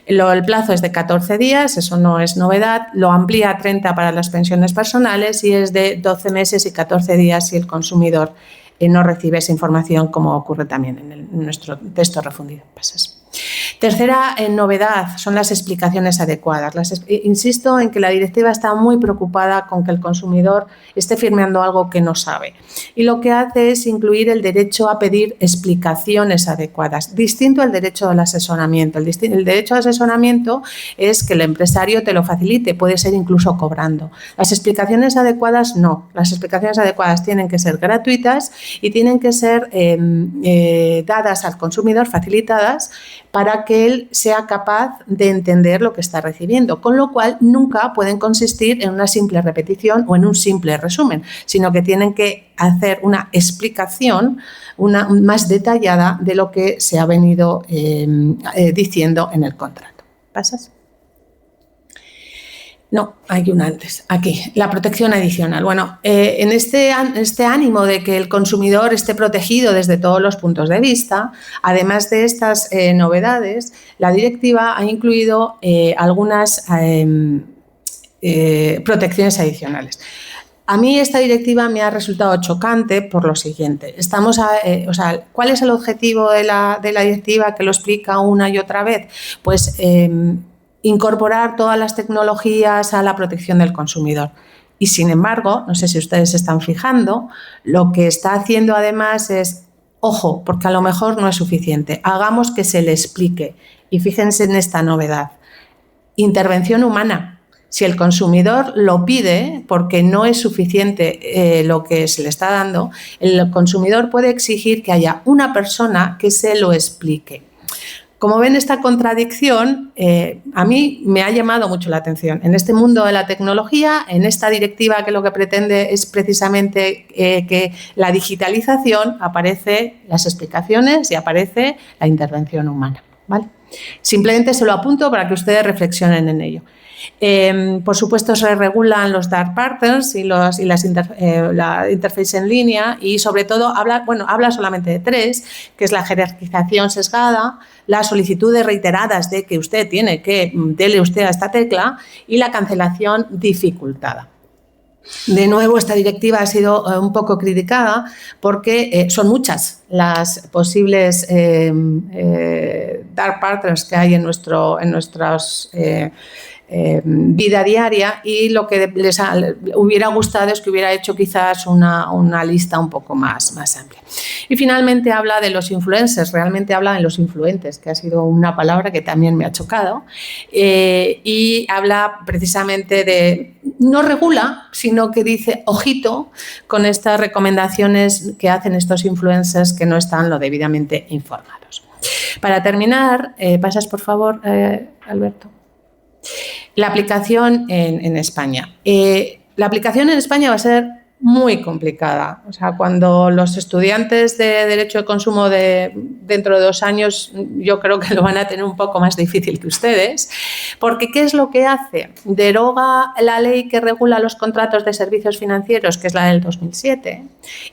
El plazo es de 14 días, eso no es novedad, lo amplía a 30 para las pensiones personales y es de 12 meses y 14 días si el consumidor no recibe esa información, como ocurre también en nuestro texto refundido. Pasas. Tercera novedad son las explicaciones adecuadas. Insisto en que la directiva está muy preocupada con que el consumidor esté firmando algo que no sabe y lo que hace es incluir el derecho a pedir explicaciones adecuadas, distinto al derecho al asesoramiento. El derecho al asesoramiento es que el empresario te lo facilite, puede ser incluso cobrando. Las explicaciones adecuadas no. Las explicaciones adecuadas tienen que ser gratuitas y tienen que ser dadas al consumidor, facilitadas, para que él sea capaz de entender lo que está recibiendo, con lo cual nunca pueden consistir en una simple repetición o en un simple resumen, sino que tienen que hacer una explicación más detallada de lo que se ha venido diciendo en el contrato. ¿Pasas? No, hay una antes. Aquí, la protección adicional. Bueno, en este ánimo de que el consumidor esté protegido desde todos los puntos de vista, además de estas novedades, la directiva ha incluido algunas protecciones adicionales. A mí esta directiva me ha resultado chocante por lo siguiente. ¿Cuál es el objetivo de la directiva que lo explica una y otra vez? Pues incorporar todas las tecnologías a la protección del consumidor. Y sin embargo, no sé si ustedes se están fijando, lo que está haciendo además es, ojo, porque a lo mejor no es suficiente, hagamos que se le explique. Y fíjense en esta novedad, intervención humana. Si el consumidor lo pide porque no es suficiente lo que se le está dando, el consumidor puede exigir que haya una persona que se lo explique. Como ven, esta contradicción a mí me ha llamado mucho la atención. En este mundo de la tecnología, en esta directiva que lo que pretende es precisamente que la digitalización, aparece las explicaciones y aparece la intervención humana, ¿vale? Simplemente se lo apunto para que ustedes reflexionen en ello. Por supuesto, se regulan los dark patterns y la interface en línea y sobre todo habla solamente de 3, que es la jerarquización sesgada, las solicitudes reiteradas de que usted tiene que dele usted a esta tecla y la cancelación dificultada. De nuevo, esta directiva ha sido un poco criticada porque son muchas las posibles dark patterns que hay en nuestras vida diaria y lo que les hubiera gustado es que hubiera hecho quizás una lista un poco más amplia. Y finalmente habla de los influencers, realmente habla de los influentes, que ha sido una palabra que también me ha chocado, y habla precisamente de, no regula, sino que dice, ojito con estas recomendaciones que hacen estos influencers que no están lo debidamente informados. Para terminar, pasas por favor, Alberto. La aplicación en España. La aplicación en España va a ser muy complicada. O sea, cuando los estudiantes de Derecho de Consumo dentro de 2 años, yo creo que lo van a tener un poco más difícil que ustedes, porque ¿qué es lo que hace? Deroga la ley que regula los contratos de servicios financieros, que es la del 2007,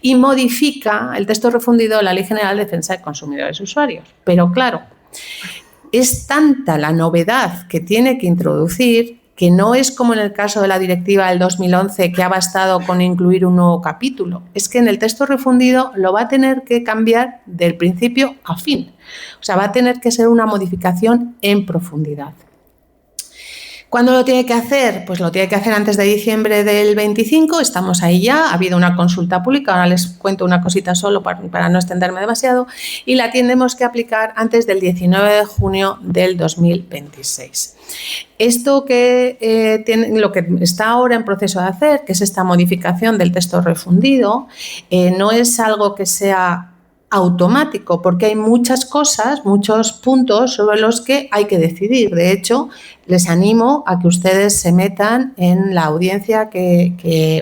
y modifica el texto refundido de la Ley General de Defensa de Consumidores y Usuarios. Pero claro, es tanta la novedad que tiene que introducir que no es como en el caso de la directiva del 2011 que ha bastado con incluir un nuevo capítulo. Es que en el texto refundido lo va a tener que cambiar del principio a fin. O sea, va a tener que ser una modificación en profundidad. ¿Cuándo lo tiene que hacer? Pues lo tiene que hacer antes de diciembre del 25, estamos ahí ya, ha habido una consulta pública, ahora les cuento una cosita solo para no extenderme demasiado, y la tenemos que aplicar antes del 19 de junio del 2026. Esto lo que está ahora en proceso de hacer, que es esta modificación del texto refundido, no es algo que sea automático, porque hay muchas cosas, muchos puntos sobre los que hay que decidir. De hecho, les animo a que ustedes se metan en la audiencia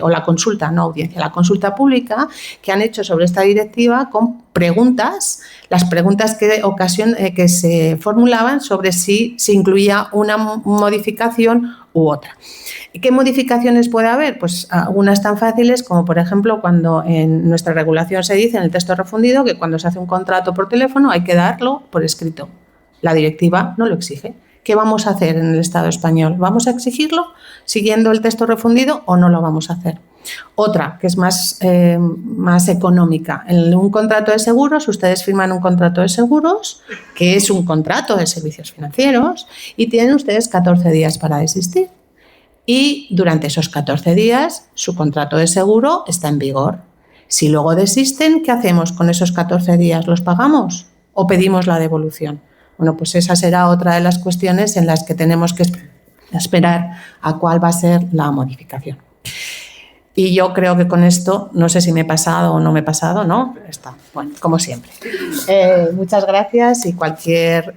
o la consulta, no audiencia, la consulta pública que han hecho sobre esta directiva con preguntas, las preguntas que se formulaban sobre si se incluía una modificación u otra. ¿Qué modificaciones puede haber? Pues algunas tan fáciles como, por ejemplo, cuando en nuestra regulación se dice en el texto refundido que cuando se hace un contrato por teléfono hay que darlo por escrito. La directiva no lo exige. ¿Qué vamos a hacer en el Estado español? ¿Vamos a exigirlo siguiendo el texto refundido o no lo vamos a hacer? Otra, que es más económica. En un contrato de seguros, ustedes firman un contrato de seguros, que es un contrato de servicios financieros, y tienen ustedes 14 días para desistir. Y durante esos 14 días, su contrato de seguro está en vigor. Si luego desisten, ¿qué hacemos con esos 14 días? ¿Los pagamos o pedimos la devolución? Bueno, pues esa será otra de las cuestiones en las que tenemos que esperar a cuál va a ser la modificación. Y yo creo que con esto, no sé si me he pasado o no me he pasado, ¿no? Está, bueno, como siempre. Muchas gracias y cualquier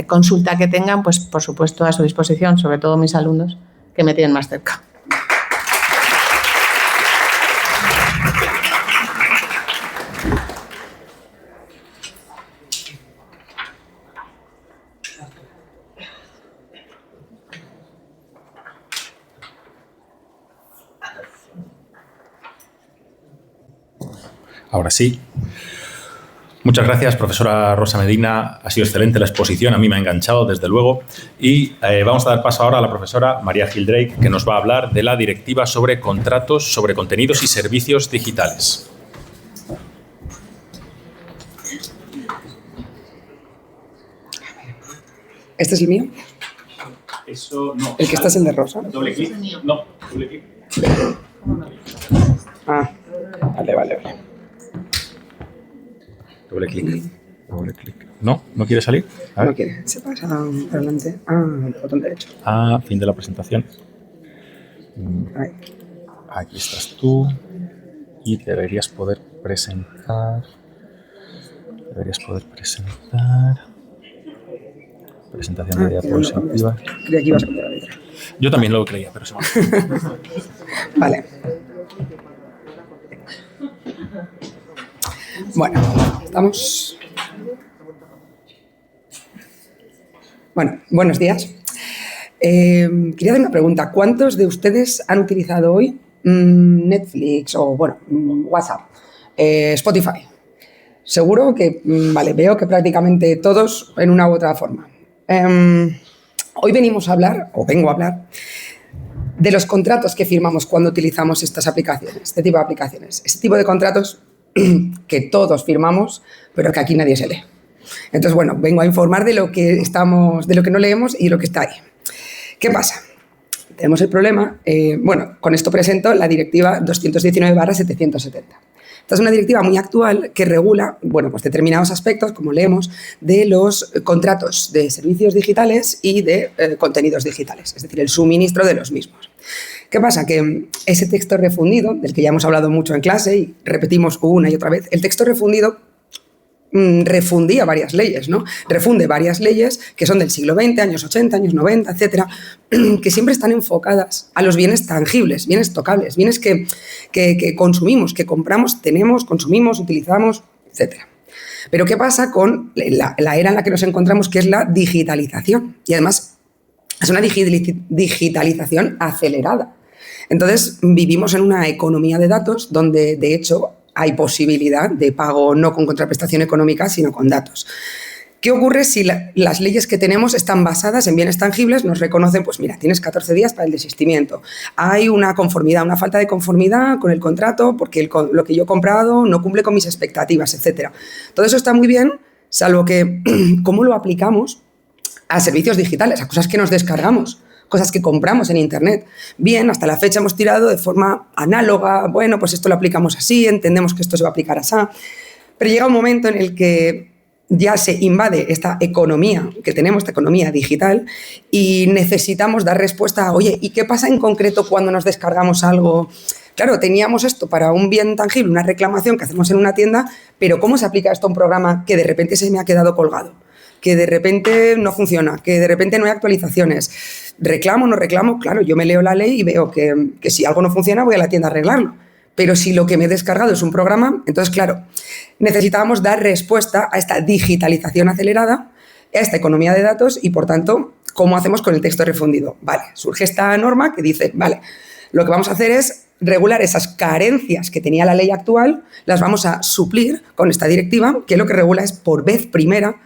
consulta que tengan, pues por supuesto a su disposición, sobre todo mis alumnos que me tienen más cerca. Ahora sí. Muchas gracias, profesora Rosa Medina. Ha sido excelente la exposición, a mí me ha enganchado, desde luego. Y vamos a dar paso ahora a la profesora María Gildrake, que nos va a hablar de la directiva sobre contratos, sobre contenidos y servicios digitales. ¿Este es el mío? Eso no. ¿El que está es el de rosa? ¿Doble clic? No, doble clic. Ah, vale. Doble clic. Doble clic. ¿No? ¿No quiere salir? A ver. No quiere. Se pasa para adelante. El botón derecho. Fin de la presentación. Ahí. Aquí estás tú. Y deberías poder presentar. Presentación de diapositivas. Creía que ibas a cambiar la letra. Yo también lo creía, pero se me ha... Vale. Bueno, estamos. Bueno, buenos días. Quería hacer una pregunta. ¿Cuántos de ustedes han utilizado hoy Netflix o, WhatsApp, Spotify? Seguro que, veo que prácticamente todos en una u otra forma. Hoy vengo a hablar de los contratos que firmamos cuando utilizamos estas aplicaciones, este tipo de aplicaciones. Ese tipo de contratos que todos firmamos, pero que aquí nadie se lee. Entonces, vengo a informar de lo que no leemos y lo que está ahí. ¿Qué pasa? Tenemos el problema, con esto presento la directiva 219/770. Esta es una directiva muy actual que regula, determinados aspectos, como leemos, de los contratos de servicios digitales y de contenidos digitales, es decir, el suministro de los mismos. ¿Qué pasa? Que ese texto refundido, del que ya hemos hablado mucho en clase y repetimos una y otra vez, el texto refundido refundía varias leyes, ¿no? Refunde varias leyes que son del siglo XX, años 80, años 90, etcétera, que siempre están enfocadas a los bienes tangibles, bienes tocables, bienes que consumimos, que compramos, tenemos, consumimos, utilizamos, etcétera. Pero ¿qué pasa con la era en la que nos encontramos, que es la digitalización? Y además es una digitalización acelerada. Entonces vivimos en una economía de datos donde, de hecho, hay posibilidad de pago no con contraprestación económica, sino con datos. ¿Qué ocurre si las leyes que tenemos están basadas en bienes tangibles? Nos reconocen, tienes 14 días para el desistimiento. Hay una conformidad, una falta de conformidad con el contrato porque lo que yo he comprado no cumple con mis expectativas, etc. Todo eso está muy bien, salvo que cómo lo aplicamos a servicios digitales, a cosas que nos descargamos, cosas que compramos en Internet. Bien, hasta la fecha hemos tirado de forma análoga, esto lo aplicamos así, entendemos que esto se va a aplicar así, pero llega un momento en el que ya se invade esta economía que tenemos, esta economía digital, y necesitamos dar respuesta a, oye, ¿y qué pasa en concreto cuando nos descargamos algo claro, teníamos esto para un bien tangible, una reclamación que hacemos en una tienda, pero ¿cómo se aplica esto a un programa que de repente se me ha quedado colgado? Que de repente no funciona, que de repente no hay actualizaciones. ¿Reclamo, no reclamo? Claro, yo me leo la ley y veo que si algo no funciona voy a la tienda a arreglarlo. Pero si lo que me he descargado es un programa, entonces, claro, necesitábamos dar respuesta a esta digitalización acelerada, a esta economía de datos y, por tanto, ¿cómo hacemos con el texto refundido? Vale, surge esta norma que dice, vale, lo que vamos a hacer es regular esas carencias que tenía la ley actual, las vamos a suplir con esta directiva, que lo que regula es por vez primera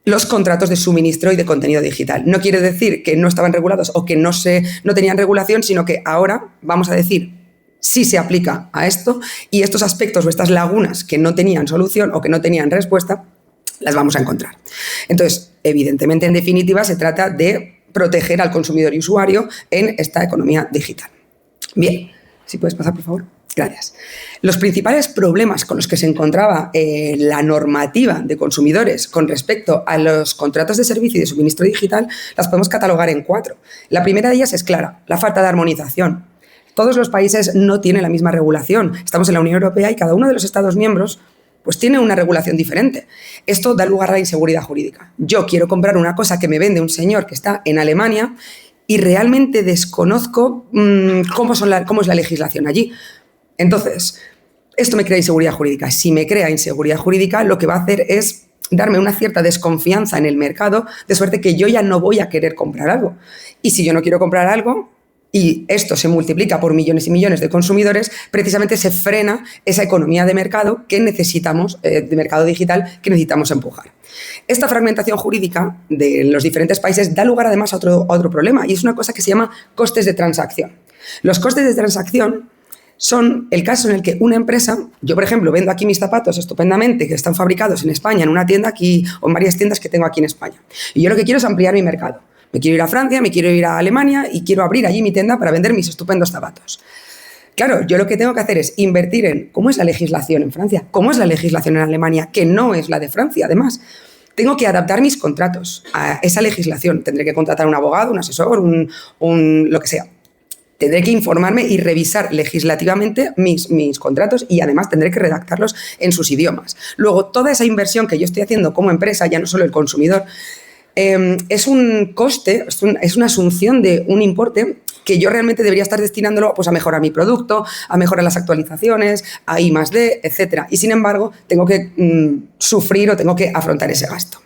los contratos de suministro y de contenido digital. No quiere decir que no estaban regulados o que no tenían regulación, sino que ahora vamos a decir si se aplica a esto y estos aspectos o estas lagunas que no tenían solución o que no tenían respuesta, las vamos a encontrar. Entonces, evidentemente, en definitiva, se trata de proteger al consumidor y usuario en esta economía digital. Bien, si puedes pasar, por favor. Gracias. Los principales problemas con los que se encontraba la normativa de consumidores con respecto a los contratos de servicio y de suministro digital las podemos catalogar en 4. La primera de ellas es clara, la falta de armonización. Todos los países no tienen la misma regulación. Estamos en la Unión Europea y cada uno de los Estados miembros pues tiene una regulación diferente. Esto da lugar a la inseguridad jurídica. Yo quiero comprar una cosa que me vende un señor que está en Alemania y realmente desconozco cómo es la legislación allí. Entonces, esto me crea inseguridad jurídica. Si me crea inseguridad jurídica, lo que va a hacer es darme una cierta desconfianza en el mercado, de suerte que yo ya no voy a querer comprar algo. Y si yo no quiero comprar algo, y esto se multiplica por millones y millones de consumidores, precisamente se frena esa economía de mercado que necesitamos, de mercado digital, que necesitamos empujar. Esta fragmentación jurídica de los diferentes países da lugar además a otro problema, y es una cosa que se llama costes de transacción. Los costes de transacción son el caso en el que una empresa, yo por ejemplo vendo aquí mis zapatos estupendamente que están fabricados en España en una tienda aquí o en varias tiendas que tengo aquí en España, y yo lo que quiero es ampliar mi mercado. Me quiero ir a Francia, me quiero ir a Alemania y quiero abrir allí mi tienda para vender mis estupendos zapatos. Claro, yo lo que tengo que hacer es invertir en cómo es la legislación en Francia, cómo es la legislación en Alemania, que no es la de Francia, además. Tengo que adaptar mis contratos a esa legislación. Tendré que contratar a un abogado, un asesor, lo que sea. Tendré que informarme y revisar legislativamente mis contratos y además tendré que redactarlos en sus idiomas. Luego, toda esa inversión que yo estoy haciendo como empresa, ya no solo el consumidor, es un coste, es una asunción de un importe que yo realmente debería estar destinándolo pues, a mejorar mi producto, a mejorar las actualizaciones, a I+D, etc. Y sin embargo, tengo que sufrir o tengo que afrontar ese gasto.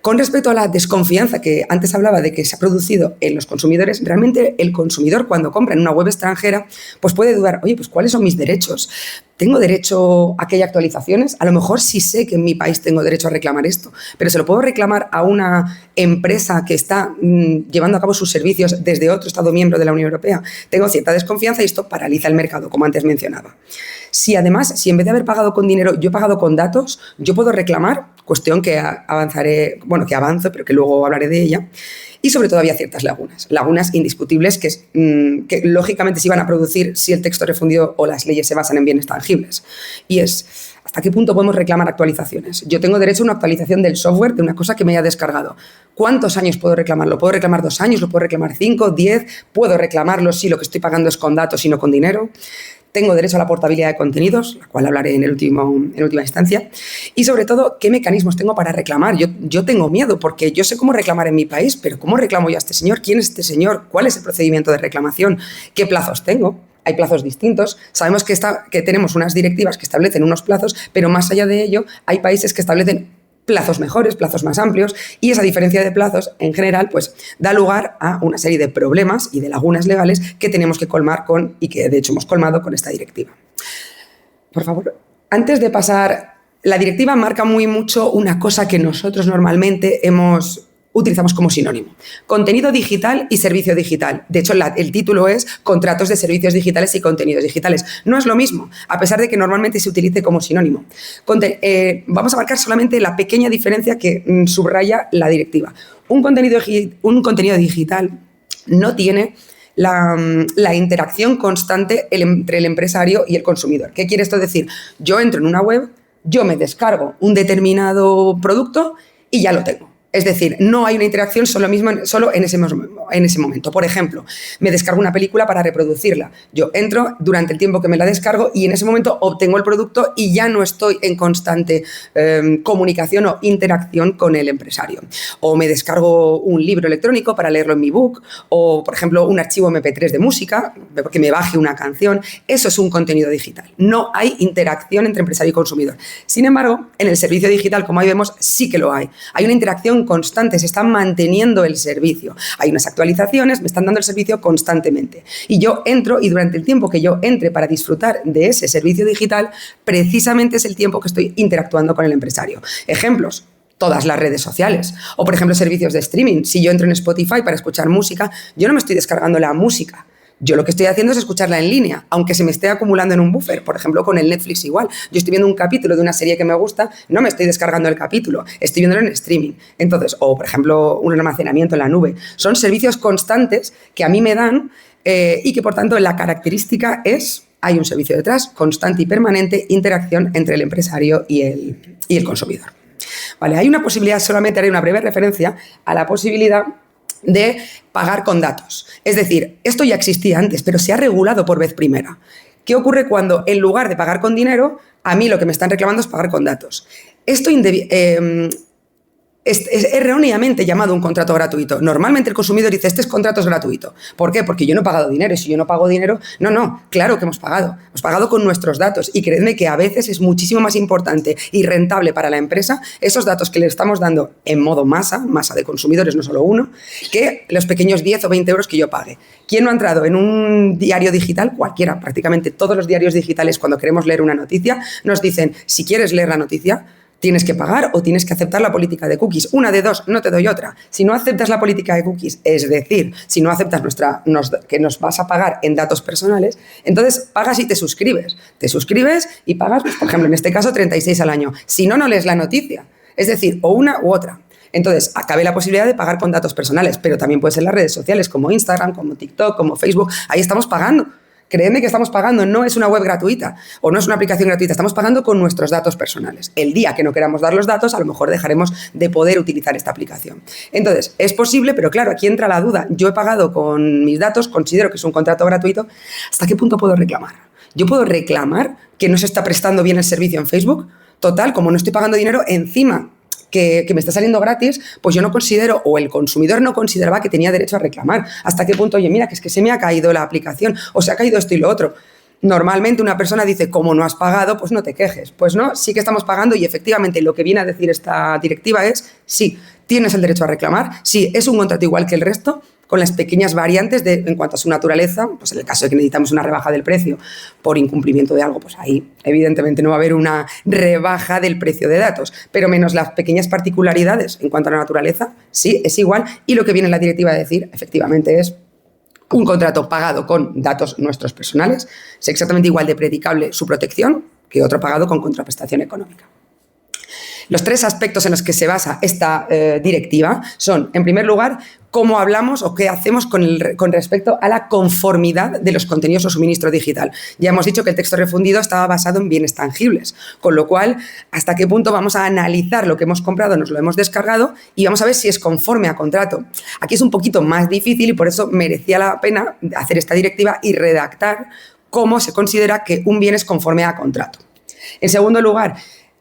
Con respecto a la desconfianza que antes hablaba de que se ha producido en los consumidores, realmente el consumidor cuando compra en una web extranjera pues puede dudar, oye, pues ¿cuáles son mis derechos? ¿Tengo derecho a que haya actualizaciones? A lo mejor sí sé que en mi país tengo derecho a reclamar esto, pero ¿se lo puedo reclamar a una empresa que está llevando a cabo sus servicios desde otro Estado miembro de la Unión Europea? Tengo cierta desconfianza y esto paraliza el mercado, como antes mencionaba. Si además, si en vez de haber pagado con dinero, yo he pagado con datos, yo puedo reclamar, cuestión que que avanzo, pero que luego hablaré de ella. Y sobre todo había ciertas lagunas indiscutibles que lógicamente se iban a producir si el texto refundido o las leyes se basan en bienes tangibles. Y es, ¿hasta qué punto podemos reclamar actualizaciones? Yo tengo derecho a una actualización del software de una cosa que me haya descargado. ¿Cuántos años puedo reclamarlo? ¿Puedo reclamar 2 años? ¿Lo puedo reclamar 5, 10? ¿Puedo reclamarlo si lo que estoy pagando es con datos y no con dinero? Tengo derecho a la portabilidad de contenidos, la cual hablaré en última instancia. Y sobre todo, ¿qué mecanismos tengo para reclamar? Yo tengo miedo porque yo sé cómo reclamar en mi país, pero ¿cómo reclamo yo a este señor? ¿Quién es este señor? ¿Cuál es el procedimiento de reclamación? ¿Qué plazos tengo? Hay plazos distintos. Sabemos que tenemos unas directivas que establecen unos plazos, pero más allá de ello, hay países que establecen plazos mejores, plazos más amplios, y esa diferencia de plazos, en general, pues da lugar a una serie de problemas y de lagunas legales que tenemos que colmar y que de hecho hemos colmado con esta directiva. Por favor, antes de pasar, la directiva marca muy mucho una cosa que nosotros normalmente utilizamos como sinónimo: contenido digital y servicio digital. De hecho, el título es Contratos de servicios digitales y contenidos digitales. No es lo mismo, a pesar de que normalmente se utilice como sinónimo. Vamos a marcar solamente la pequeña diferencia que subraya la directiva. Un contenido digital no tiene la interacción constante entre el empresario y el consumidor. ¿Qué quiere esto decir? Yo entro en una web, yo me descargo un determinado producto y ya lo tengo. Es decir, no hay una interacción solo en ese momento. Por ejemplo, me descargo una película para reproducirla. Yo entro durante el tiempo que me la descargo y en ese momento obtengo el producto y ya no estoy en constante comunicación o interacción con el empresario. O me descargo un libro electrónico para leerlo en mi book, o, por ejemplo, un archivo MP3 de música, que me baje una canción. Eso es un contenido digital. No hay interacción entre empresario y consumidor. Sin embargo, en el servicio digital, como ahí vemos, sí que lo hay. Hay una interacción constante, se está manteniendo el servicio. Hay unas actualizaciones, me están dando el servicio constantemente. Y yo entro y durante el tiempo que yo entre para disfrutar de ese servicio digital, precisamente es el tiempo que estoy interactuando con el empresario. Ejemplos: todas las redes sociales. O, por ejemplo, servicios de streaming. Si yo entro en Spotify para escuchar música, yo no me estoy descargando la música. Yo lo que estoy haciendo es escucharla en línea, aunque se me esté acumulando en un buffer. Por ejemplo, con el Netflix igual. Yo estoy viendo un capítulo de una serie que me gusta, no me estoy descargando el capítulo, estoy viéndolo en streaming. Entonces, o por ejemplo, un almacenamiento en la nube. Son servicios constantes que a mí me dan y que, por tanto, la característica es: hay un servicio detrás, constante y permanente, interacción entre el empresario y el consumidor. Vale, hay una posibilidad, solamente haré una breve referencia a la posibilidad de pagar con datos. Es decir, esto ya existía antes, pero se ha regulado por vez primera. ¿Qué ocurre cuando, en lugar de pagar con dinero, a mí lo que me están reclamando es pagar con datos? Esto es erróneamente llamado un contrato gratuito. Normalmente el consumidor dice: este contrato es gratuito. ¿Por qué? Porque yo no he pagado dinero. Y si yo no pago dinero, no, claro que hemos pagado. Hemos pagado con nuestros datos. Y creedme que a veces es muchísimo más importante y rentable para la empresa esos datos que le estamos dando en modo masa de consumidores, no solo uno, que los pequeños 10 o 20 euros que yo pague. ¿Quién no ha entrado en un diario digital? Cualquiera, prácticamente todos los diarios digitales, cuando queremos leer una noticia, nos dicen: si quieres leer la noticia, tienes que pagar o tienes que aceptar la política de cookies. Una de dos, no te doy otra. Si no aceptas la política de cookies, es decir, si no aceptas que nos vas a pagar en datos personales, entonces pagas y te suscribes. Te suscribes y pagas, pues, por ejemplo, en este caso, 36 al año. Si no, no lees la noticia. Es decir, o una u otra. Entonces, cabe la posibilidad de pagar con datos personales, pero también puede ser en las redes sociales como Instagram, como TikTok, como Facebook. Ahí estamos pagando. Créeme que estamos pagando, no es una web gratuita o no es una aplicación gratuita, estamos pagando con nuestros datos personales. El día que no queramos dar los datos, a lo mejor dejaremos de poder utilizar esta aplicación. Entonces, es posible, pero claro, aquí entra la duda. Yo he pagado con mis datos, considero que es un contrato gratuito. ¿Hasta qué punto puedo reclamar? ¿Yo puedo reclamar que no se está prestando bien el servicio en Facebook? Total, como no estoy pagando dinero, encima que me está saliendo gratis, pues yo no considero, o el consumidor no consideraba que tenía derecho a reclamar. ¿Hasta qué punto? Oye, mira, que es que se me ha caído la aplicación, o se ha caído esto y lo otro. Normalmente una persona dice: como no has pagado, pues no te quejes. Pues no, sí que estamos pagando, y efectivamente lo que viene a decir esta directiva es: sí, tienes el derecho a reclamar, sí, es un contrato igual que el resto, con las pequeñas variantes en cuanto a su naturaleza. Pues en el caso de que necesitamos una rebaja del precio por incumplimiento de algo, pues ahí evidentemente no va a haber una rebaja del precio de datos, pero menos las pequeñas particularidades en cuanto a la naturaleza, sí, es igual. Y lo que viene en la directiva a decir, efectivamente, es un contrato pagado con datos nuestros personales, es exactamente igual de predicable su protección que otro pagado con contraprestación económica. Los tres aspectos en los que se basa esta directiva son, en primer lugar, cómo hablamos o qué hacemos con respecto a la conformidad de los contenidos o suministro digital. Ya hemos dicho que el texto refundido estaba basado en bienes tangibles, con lo cual, hasta qué punto vamos a analizar lo que hemos comprado, nos lo hemos descargado y vamos a ver si es conforme a contrato. Aquí es un poquito más difícil y por eso merecía la pena hacer esta directiva y redactar cómo se considera que un bien es conforme a contrato. En segundo lugar,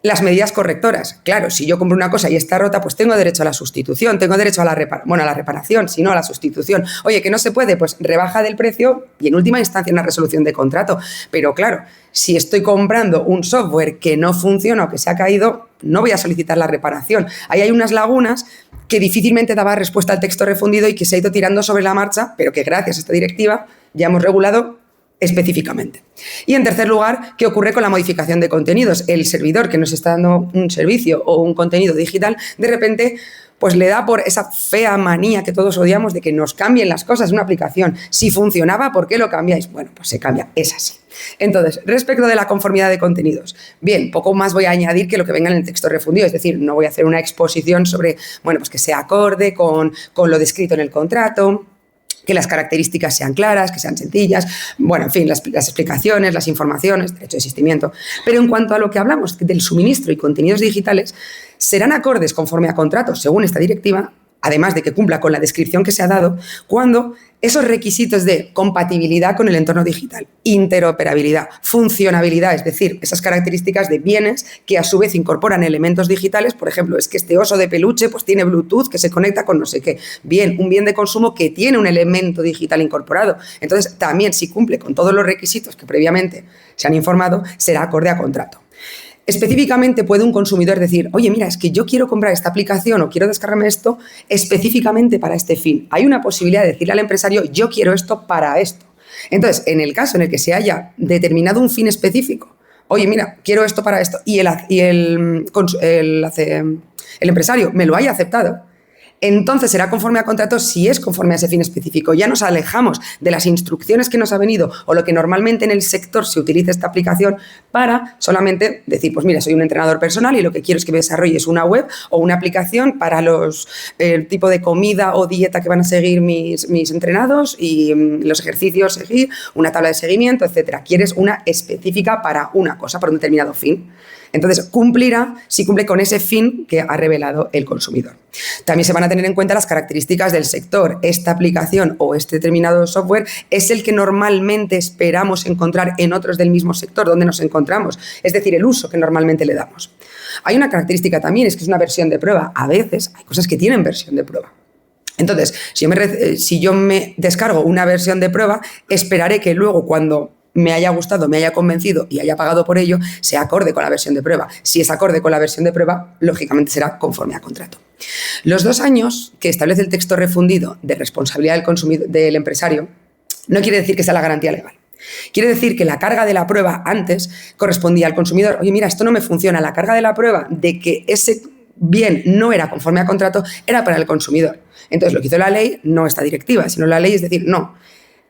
las medidas correctoras. Claro, si yo compro una cosa y está rota, pues tengo derecho a la sustitución, tengo derecho a la reparación, si no a la sustitución. Oye, que no se puede, pues rebaja del precio y en última instancia una resolución de contrato. Pero claro, si estoy comprando un software que no funciona o que se ha caído, no voy a solicitar la reparación. Ahí hay unas lagunas que difícilmente daba respuesta al texto refundido y que se ha ido tirando sobre la marcha, pero que gracias a esta directiva ya hemos regulado específicamente. Y en tercer lugar, ¿qué ocurre con la modificación de contenidos? El servidor que nos está dando un servicio o un contenido digital, de repente, pues le da por esa fea manía que todos odiamos de que nos cambien las cosas en una aplicación. Si funcionaba, ¿por qué lo cambiáis? Bueno, pues se cambia, es así. Entonces, respecto de la conformidad de contenidos, bien, poco más voy a añadir que lo que venga en el texto refundido, es decir, no voy a hacer una exposición sobre, bueno, pues que sea acorde con lo descrito en el contrato, que las características sean claras, que sean sencillas, bueno, en fin, las explicaciones, las informaciones, derecho de asistimiento. Pero en cuanto a lo que hablamos del suministro y contenidos digitales, serán acordes conforme a contrato según esta directiva, además de que cumpla con la descripción que se ha dado, cuando esos requisitos de compatibilidad con el entorno digital, interoperabilidad, funcionabilidad, es decir, esas características de bienes que a su vez incorporan elementos digitales, por ejemplo, es que este oso de peluche pues tiene Bluetooth que se conecta con no sé qué, bien, un bien de consumo que tiene un elemento digital incorporado. Entonces, también si cumple con todos los requisitos que previamente se han informado, será acorde a contrato. Específicamente puede un consumidor decir, oye, mira, es que yo quiero comprar esta aplicación o quiero descargarme esto específicamente para este fin. Hay una posibilidad de decirle al empresario, yo quiero esto para esto. Entonces, en el caso en el que se haya determinado un fin específico, oye, mira, quiero esto para esto, y el empresario me lo haya aceptado, entonces será conforme a contrato si es conforme a ese fin específico. Ya nos alejamos de las instrucciones que nos ha venido o lo que normalmente en el sector se utiliza esta aplicación para solamente decir, pues mira, soy un entrenador personal y lo que quiero es que me desarrolles una web o una aplicación para el tipo de comida o dieta que van a seguir mis entrenados y los ejercicios seguir, una tabla de seguimiento, etcétera. Quieres una específica para una cosa, para un determinado fin. Entonces, cumplirá si cumple con ese fin que ha revelado el consumidor. También se van a tener en cuenta las características del sector. Esta aplicación o este determinado software es el que normalmente esperamos encontrar en otros del mismo sector donde nos encontramos, es decir, el uso que normalmente le damos. Hay una característica también, es que es una versión de prueba. A veces hay cosas que tienen versión de prueba. Entonces, si yo me descargo una versión de prueba, esperaré que luego cuando me haya gustado, me haya convencido y haya pagado por ello, sea acorde con la versión de prueba. Si es acorde con la versión de prueba, lógicamente será conforme a contrato. Los 2 años que establece el texto refundido de responsabilidad del consumidor, del empresario, no quiere decir que sea la garantía legal. Quiere decir que la carga de la prueba antes correspondía al consumidor. Oye, mira, esto no me funciona. La carga de la prueba de que ese bien no era conforme a contrato era para el consumidor. Entonces, lo que hizo la ley, no esta directiva, sino la ley, es decir, no.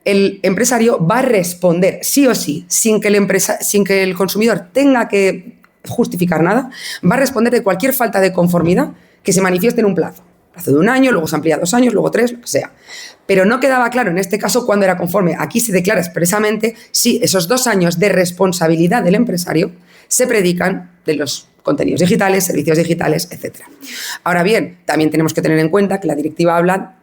El empresario va a responder sí o sí, sin que el consumidor tenga que justificar nada, va a responder de cualquier falta de conformidad que se manifieste en un plazo de 1 año, luego se amplía a 2 años, luego 3, lo que sea. Pero no quedaba claro en este caso cuándo era conforme. Aquí se declara expresamente si esos 2 años de responsabilidad del empresario se predican de los contenidos digitales, servicios digitales, etc. Ahora bien, también tenemos que tener en cuenta que la directiva habla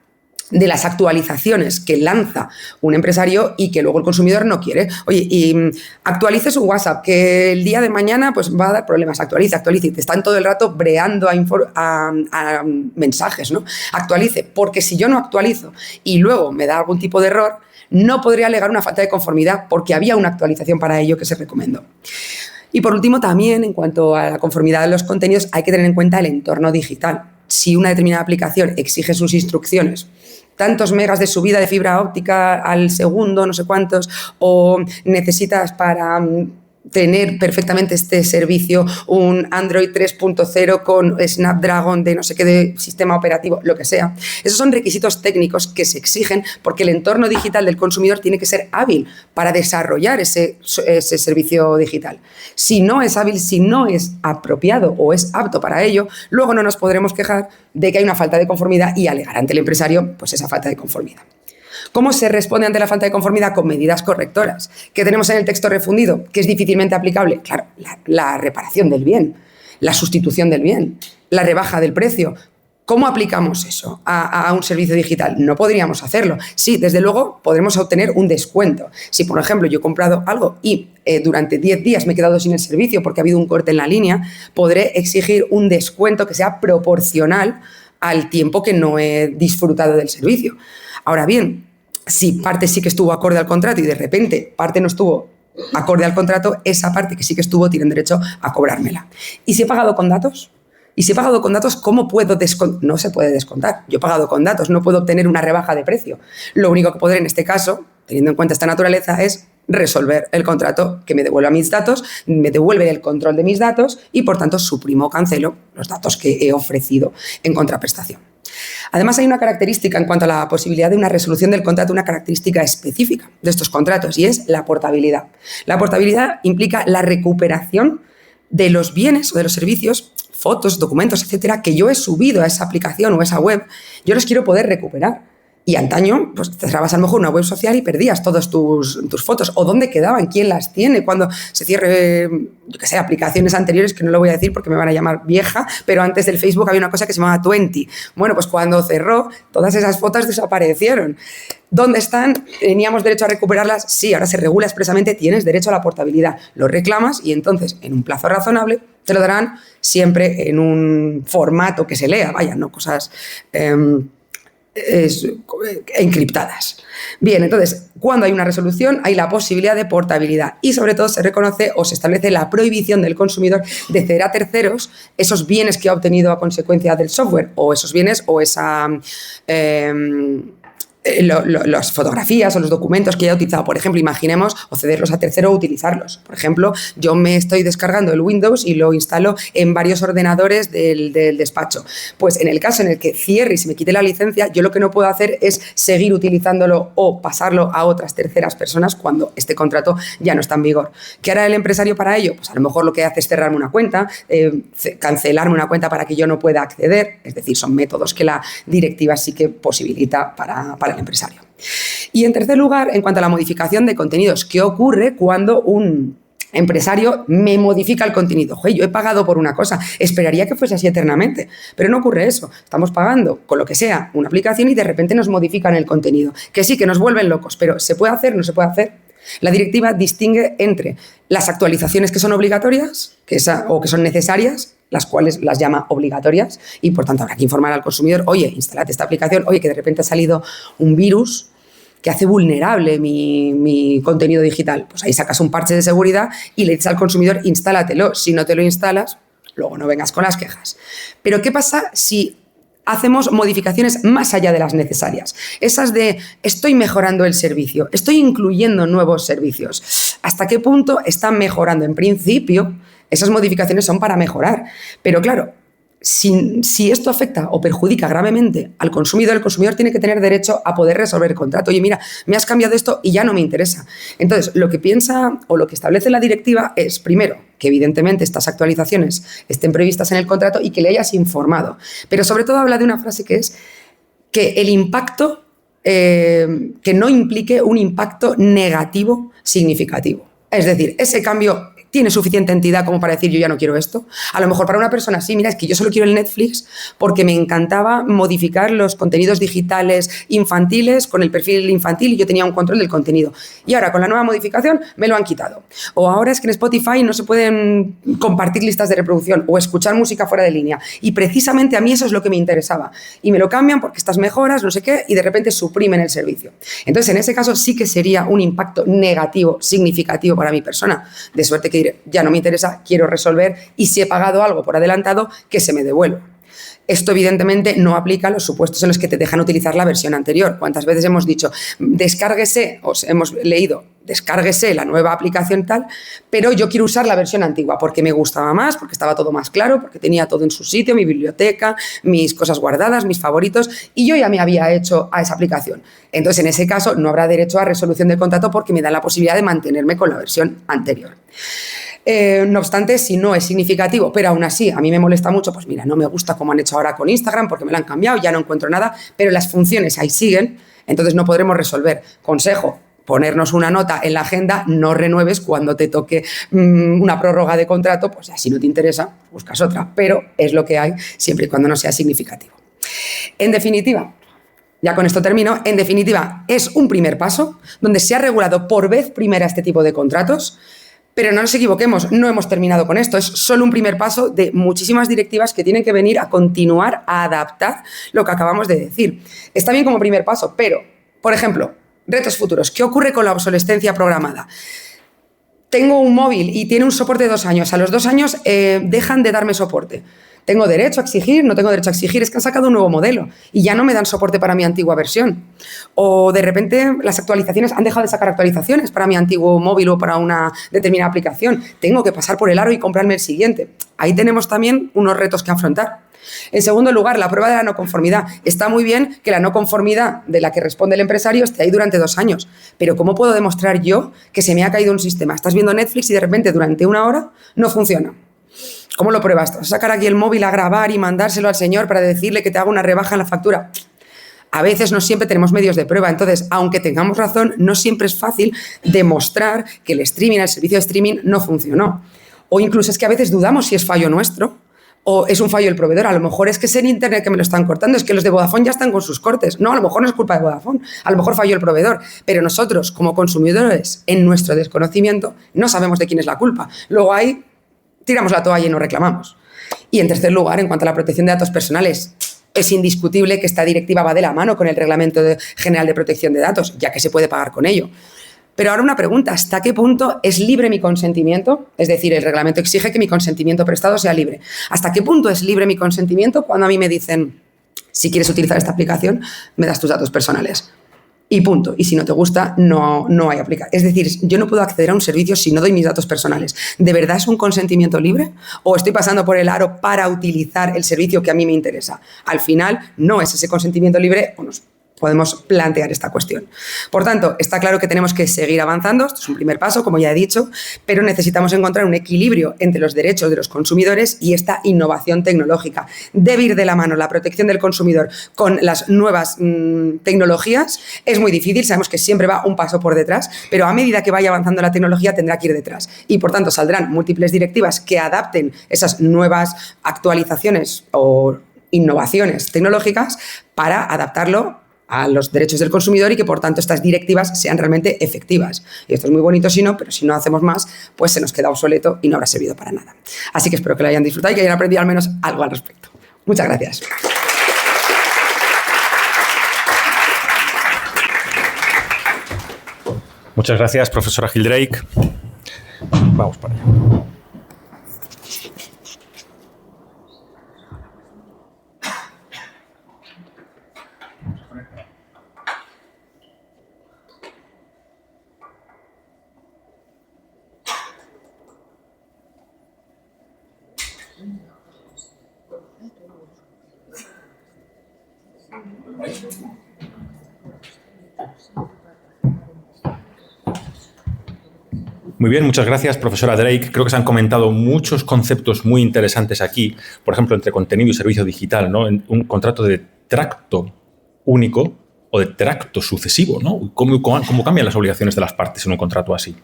de las actualizaciones que lanza un empresario y que luego el consumidor no quiere. Oye, y actualice su WhatsApp, que el día de mañana pues va a dar problemas. Actualice, y te están todo el rato breando a mensajes, ¿no? Actualice, porque si yo no actualizo y luego me da algún tipo de error, no podría alegar una falta de conformidad porque había una actualización para ello que se recomendó. Y por último, también en cuanto a la conformidad de los contenidos, hay que tener en cuenta el entorno digital. Si una determinada aplicación exige sus instrucciones, tantos megas de subida de fibra óptica al segundo, no sé cuántos, o necesitas para tener perfectamente este servicio un Android 3.0 con Snapdragon de no sé qué de sistema operativo, lo que sea. Esos son requisitos técnicos que se exigen porque el entorno digital del consumidor tiene que ser hábil para desarrollar ese servicio digital. Si no es hábil, si no es apropiado o es apto para ello, luego no nos podremos quejar de que hay una falta de conformidad y alegar ante el empresario pues esa falta de conformidad. ¿Cómo se responde ante la falta de conformidad? Con medidas correctoras. ¿Qué tenemos en el texto refundido? Que es difícilmente aplicable. Claro, la reparación del bien, la sustitución del bien, la rebaja del precio. ¿Cómo aplicamos eso a un servicio digital? No podríamos hacerlo. Sí, desde luego podremos obtener un descuento. Si, por ejemplo, yo he comprado algo y durante 10 días me he quedado sin el servicio porque ha habido un corte en la línea, podré exigir un descuento que sea proporcional al tiempo que no he disfrutado del servicio. Ahora bien, si parte sí que estuvo acorde al contrato y de repente parte no estuvo acorde al contrato, esa parte que sí que estuvo tienen derecho a cobrármela. ¿Y si he pagado con datos? Y si he pagado con datos, ¿cómo puedo descontar? No se puede descontar. Yo he pagado con datos, no puedo obtener una rebaja de precio. Lo único que podré en este caso, teniendo en cuenta esta naturaleza, es resolver el contrato que me devuelva mis datos, me devuelve el control de mis datos y, por tanto, suprimo o cancelo los datos que he ofrecido en contraprestación. Además, hay una característica en cuanto a la posibilidad de una resolución del contrato, una característica específica de estos contratos, y es la portabilidad. La portabilidad implica la recuperación de los bienes o de los servicios, fotos, documentos, etcétera, que yo he subido a esa aplicación o a esa web, yo los quiero poder recuperar. Y antaño, pues cerrabas a lo mejor una web social y perdías todas tus fotos. ¿O dónde quedaban? ¿Quién las tiene? Cuando se cierre, yo qué sé, aplicaciones anteriores, que no lo voy a decir porque me van a llamar vieja, pero antes del Facebook había una cosa que se llamaba 20. Bueno, pues cuando cerró, todas esas fotos desaparecieron. ¿Dónde están? ¿Teníamos derecho a recuperarlas? Sí, ahora se regula expresamente, tienes derecho a la portabilidad. Lo reclamas y entonces, en un plazo razonable, te lo darán siempre en un formato que se lea, vaya, no cosas encriptadas. Bien, entonces, cuando hay una resolución, hay la posibilidad de portabilidad y, sobre todo, se reconoce o se establece la prohibición del consumidor de ceder a terceros esos bienes que ha obtenido a consecuencia del software o esos bienes o esa... las fotografías o los documentos que haya utilizado, por ejemplo, imaginemos, o cederlos a tercero o utilizarlos. Por ejemplo, yo me estoy descargando el Windows y lo instalo en varios ordenadores del despacho. Pues en el caso en el que cierre y se me quite la licencia, yo lo que no puedo hacer es seguir utilizándolo o pasarlo a otras terceras personas cuando este contrato ya no está en vigor. ¿Qué hará el empresario para ello? Pues a lo mejor lo que hace es cerrarme una cuenta, cancelarme una cuenta para que yo no pueda acceder, es decir, son métodos que la directiva sí que posibilita para el empresario. Y en tercer lugar, en cuanto a la modificación de contenidos, ¿qué ocurre cuando un empresario me modifica el contenido? Oye, yo he pagado por una cosa, esperaría que fuese así eternamente, pero no ocurre eso. Estamos pagando con lo que sea una aplicación y de repente nos modifican el contenido. Que sí, que nos vuelven locos, pero ¿se puede hacer? ¿No se puede hacer? La directiva distingue entre las actualizaciones que son obligatorias o que son necesarias, las cuales las llama obligatorias, y por tanto habrá que informar al consumidor, oye, instálate esta aplicación, oye, que de repente ha salido un virus que hace vulnerable mi contenido digital. Pues ahí sacas un parche de seguridad y le dices al consumidor, instálatelo. Si no te lo instalas, luego no vengas con las quejas. Pero ¿qué pasa si hacemos modificaciones más allá de las necesarias? Esas de estoy mejorando el servicio, estoy incluyendo nuevos servicios. ¿Hasta qué punto están mejorando? En principio, esas modificaciones son para mejorar. Pero claro, si esto afecta o perjudica gravemente al consumidor, el consumidor tiene que tener derecho a poder resolver el contrato. Oye, mira, me has cambiado esto y ya no me interesa. Entonces, lo que piensa o lo que establece la directiva es, primero, que evidentemente estas actualizaciones estén previstas en el contrato y que le hayas informado. Pero sobre todo habla de una frase que es que el impacto, que no implique un impacto negativo significativo. Es decir, ese cambio tiene suficiente entidad como para decir yo ya no quiero esto. A lo mejor para una persona sí, mira, es que yo solo quiero el Netflix porque me encantaba modificar los contenidos digitales infantiles con el perfil infantil y yo tenía un control del contenido. Y ahora con la nueva modificación me lo han quitado. O ahora es que en Spotify no se pueden compartir listas de reproducción o escuchar música fuera de línea. Y precisamente a mí eso es lo que me interesaba. Y me lo cambian porque estas mejoras, no sé qué, y de repente suprimen el servicio. Entonces, en ese caso sí que sería un impacto negativo, significativo para mi persona. De suerte que ya no me interesa, quiero resolver y si he pagado algo por adelantado, que se me devuelva. Esto evidentemente no aplica a los supuestos en los que te dejan utilizar la versión anterior. ¿Cuántas veces hemos dicho, descárguese, o hemos leído, descárguese la nueva aplicación tal, pero yo quiero usar la versión antigua porque me gustaba más, porque estaba todo más claro, porque tenía todo en su sitio, mi biblioteca, mis cosas guardadas, mis favoritos, y yo ya me había hecho a esa aplicación. Entonces, en ese caso, no habrá derecho a resolución del contrato porque me da la posibilidad de mantenerme con la versión anterior. No obstante, si no es significativo, pero aún así a mí me molesta mucho, pues mira, no me gusta como han hecho ahora con Instagram porque me lo han cambiado, ya no encuentro nada, pero las funciones ahí siguen, entonces no podremos resolver. Consejo, ponernos una nota en la agenda, no renueves cuando te toque una prórroga de contrato, pues ya si no te interesa, buscas otra, pero es lo que hay siempre y cuando no sea significativo. En definitiva, ya con esto termino, en definitiva es un primer paso donde se ha regulado por vez primera este tipo de contratos. Pero no nos equivoquemos, no hemos terminado con esto, es solo un primer paso de muchísimas directivas que tienen que venir a continuar a adaptar lo que acabamos de decir. Está bien como primer paso, pero, por ejemplo, retos futuros. ¿Qué ocurre con la obsolescencia programada? Tengo un móvil y tiene un soporte de 2 años. A los 2 años dejan de darme soporte. ¿Tengo derecho a exigir? ¿No tengo derecho a exigir? Es que han sacado un nuevo modelo y ya no me dan soporte para mi antigua versión. O de repente las actualizaciones han dejado de sacar actualizaciones para mi antiguo móvil o para una determinada aplicación. Tengo que pasar por el aro y comprarme el siguiente. Ahí tenemos también unos retos que afrontar. En segundo lugar, la prueba de la no conformidad. Está muy bien que la no conformidad de la que responde el empresario esté ahí durante 2 años. Pero ¿cómo puedo demostrar yo que se me ha caído un sistema? Estás viendo Netflix y de repente durante 1 hora no funciona. ¿Cómo lo pruebas? ¿Vas a sacar aquí el móvil a grabar y mandárselo al señor para decirle que te haga una rebaja en la factura? A veces no siempre tenemos medios de prueba, entonces, aunque tengamos razón, no siempre es fácil demostrar que el streaming, el servicio de streaming no funcionó. O incluso es que a veces dudamos si es fallo nuestro o es un fallo del proveedor. A lo mejor es que es en Internet que me lo están cortando, es que los de Vodafone ya están con sus cortes. No, a lo mejor no es culpa de Vodafone, a lo mejor falló el proveedor. Pero nosotros, como consumidores, en nuestro desconocimiento, no sabemos de quién es la culpa. Luego ahí tiramos la toalla y nos reclamamos. Y en tercer lugar, en cuanto a la protección de datos personales, es indiscutible que esta directiva va de la mano con el Reglamento General de Protección de Datos, ya que se puede pagar con ello. Pero ahora una pregunta, ¿hasta qué punto es libre mi consentimiento? Es decir, el reglamento exige que mi consentimiento prestado sea libre. ¿Hasta qué punto es libre mi consentimiento cuando a mí me dicen, si quieres utilizar esta aplicación, me das tus datos personales? Y punto. Y si no te gusta, no hay aplicación. Es decir, yo no puedo acceder a un servicio si no doy mis datos personales. ¿De verdad es un consentimiento libre? ¿O estoy pasando por el aro para utilizar el servicio que a mí me interesa? Al final, no es ese consentimiento libre o nos podemos plantear esta cuestión. Por tanto, está claro que tenemos que seguir avanzando, esto es un primer paso, como ya he dicho, pero necesitamos encontrar un equilibrio entre los derechos de los consumidores y esta innovación tecnológica. Debe ir de la mano la protección del consumidor con las nuevas tecnologías. Es muy difícil, sabemos que siempre va un paso por detrás, pero a medida que vaya avanzando la tecnología tendrá que ir detrás. Y por tanto saldrán múltiples directivas que adapten esas nuevas actualizaciones o innovaciones tecnológicas para adaptarlo a los derechos del consumidor y que, por tanto, estas directivas sean realmente efectivas. Y esto es muy bonito si no, pero si no hacemos más, pues se nos queda obsoleto y no habrá servido para nada. Así que espero que lo hayan disfrutado y que hayan aprendido al menos algo al respecto. Muchas gracias. Muchas gracias, profesora Gildrake. Vamos para allá. Muy bien, muchas gracias, profesora Drake. Creo que se han comentado muchos conceptos muy interesantes aquí, por ejemplo, entre contenido y servicio digital, ¿no? En un contrato de tracto único o de tracto sucesivo, ¿no? ¿Cómo cambian las obligaciones de las partes en un contrato así?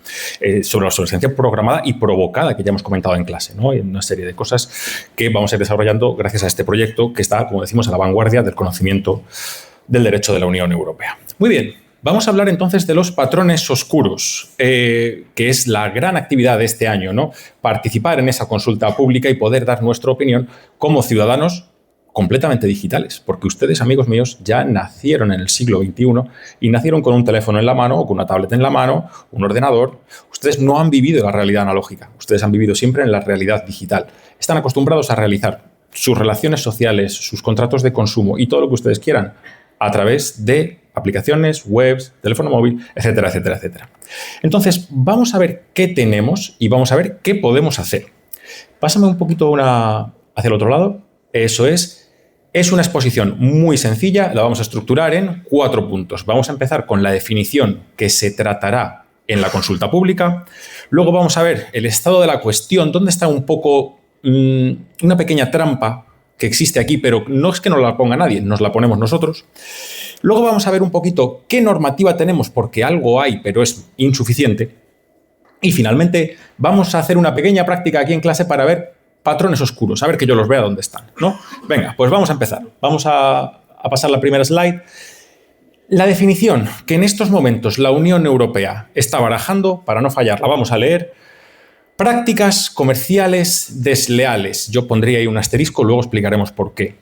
Sobre la obsolescencia programada y provocada, que ya hemos comentado en clase, ¿no? Hay una serie de cosas que vamos a ir desarrollando gracias a este proyecto que está, como decimos, a la vanguardia del conocimiento del derecho de la Unión Europea. Muy bien. Vamos a hablar entonces de los patrones oscuros, que es la gran actividad de este año, ¿no? Participar en esa consulta pública y poder dar nuestra opinión como ciudadanos completamente digitales, porque ustedes, amigos míos, ya nacieron en el siglo XXI y nacieron con un teléfono en la mano o con una tablet en la mano, un ordenador. Ustedes no han vivido la realidad analógica, ustedes han vivido siempre en la realidad digital. Están acostumbrados a realizar sus relaciones sociales, sus contratos de consumo y todo lo que ustedes quieran a través de aplicaciones, webs, teléfono móvil, etcétera, etcétera, etcétera. Entonces, vamos a ver qué tenemos y vamos a ver qué podemos hacer. Pásame un poquito hacia el otro lado. Eso es una exposición muy sencilla, la vamos a estructurar en 4 puntos. Vamos a empezar con la definición que se tratará en la consulta pública. Luego vamos a ver el estado de la cuestión, dónde está un poco una pequeña trampa que existe aquí, pero no es que nos la ponga nadie, nos la ponemos nosotros. Luego vamos a ver un poquito qué normativa tenemos, porque algo hay, pero es insuficiente. Y finalmente vamos a hacer una pequeña práctica aquí en clase para ver patrones oscuros, a ver que yo los vea dónde están, ¿no? Venga, pues vamos a empezar. Vamos a pasar la primera slide. La definición que en estos momentos la Unión Europea está barajando, para no fallarla, vamos a leer: prácticas comerciales desleales. Yo pondría ahí un asterisco, luego explicaremos por qué.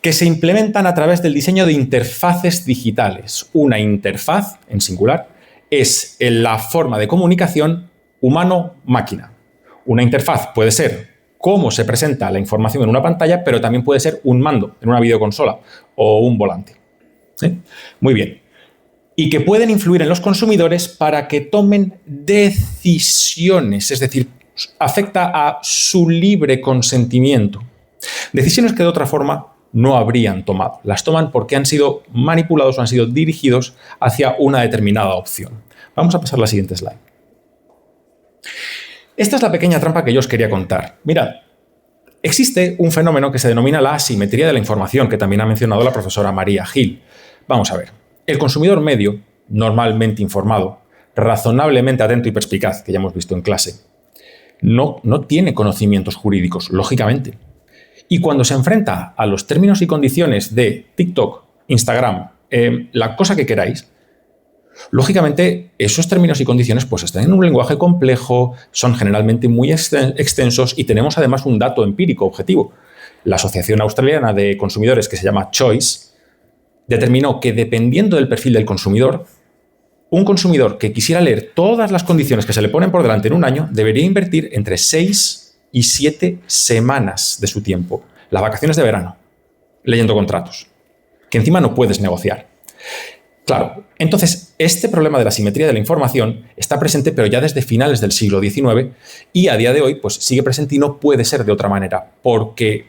Que se implementan a través del diseño de interfaces digitales. Una interfaz, en singular, es la forma de comunicación humano-máquina. Una interfaz puede ser cómo se presenta la información en una pantalla, pero también puede ser un mando en una videoconsola o un volante. ¿Sí? Muy bien. Y que pueden influir en los consumidores para que tomen decisiones, es decir, afecta a su libre consentimiento. Decisiones que de otra forma no habrían tomado. Las toman porque han sido manipulados o han sido dirigidos hacia una determinada opción. Vamos a pasar a la siguiente slide. Esta es la pequeña trampa que yo os quería contar. Mirad, Existe un fenómeno que se denomina la asimetría de la información, que también ha mencionado la profesora María Gil. Vamos a ver. El consumidor medio, normalmente informado, razonablemente atento y perspicaz, que ya hemos visto en clase, no tiene conocimientos jurídicos, lógicamente. Y cuando se enfrenta a los términos y condiciones de TikTok, Instagram, la cosa que queráis, lógicamente esos términos y condiciones pues están en un lenguaje complejo, son generalmente muy extensos y tenemos además un dato empírico objetivo. La Asociación Australiana de Consumidores, que se llama Choice, determinó que dependiendo del perfil del consumidor, un consumidor que quisiera leer todas las condiciones que se le ponen por delante en un año debería invertir entre 6 y 7 semanas de su tiempo, las vacaciones de verano, leyendo contratos, que encima no puedes negociar. Claro, entonces este problema de la asimetría de la información está presente, pero ya desde finales del siglo XIX y a día de hoy pues sigue presente y no puede ser de otra manera, porque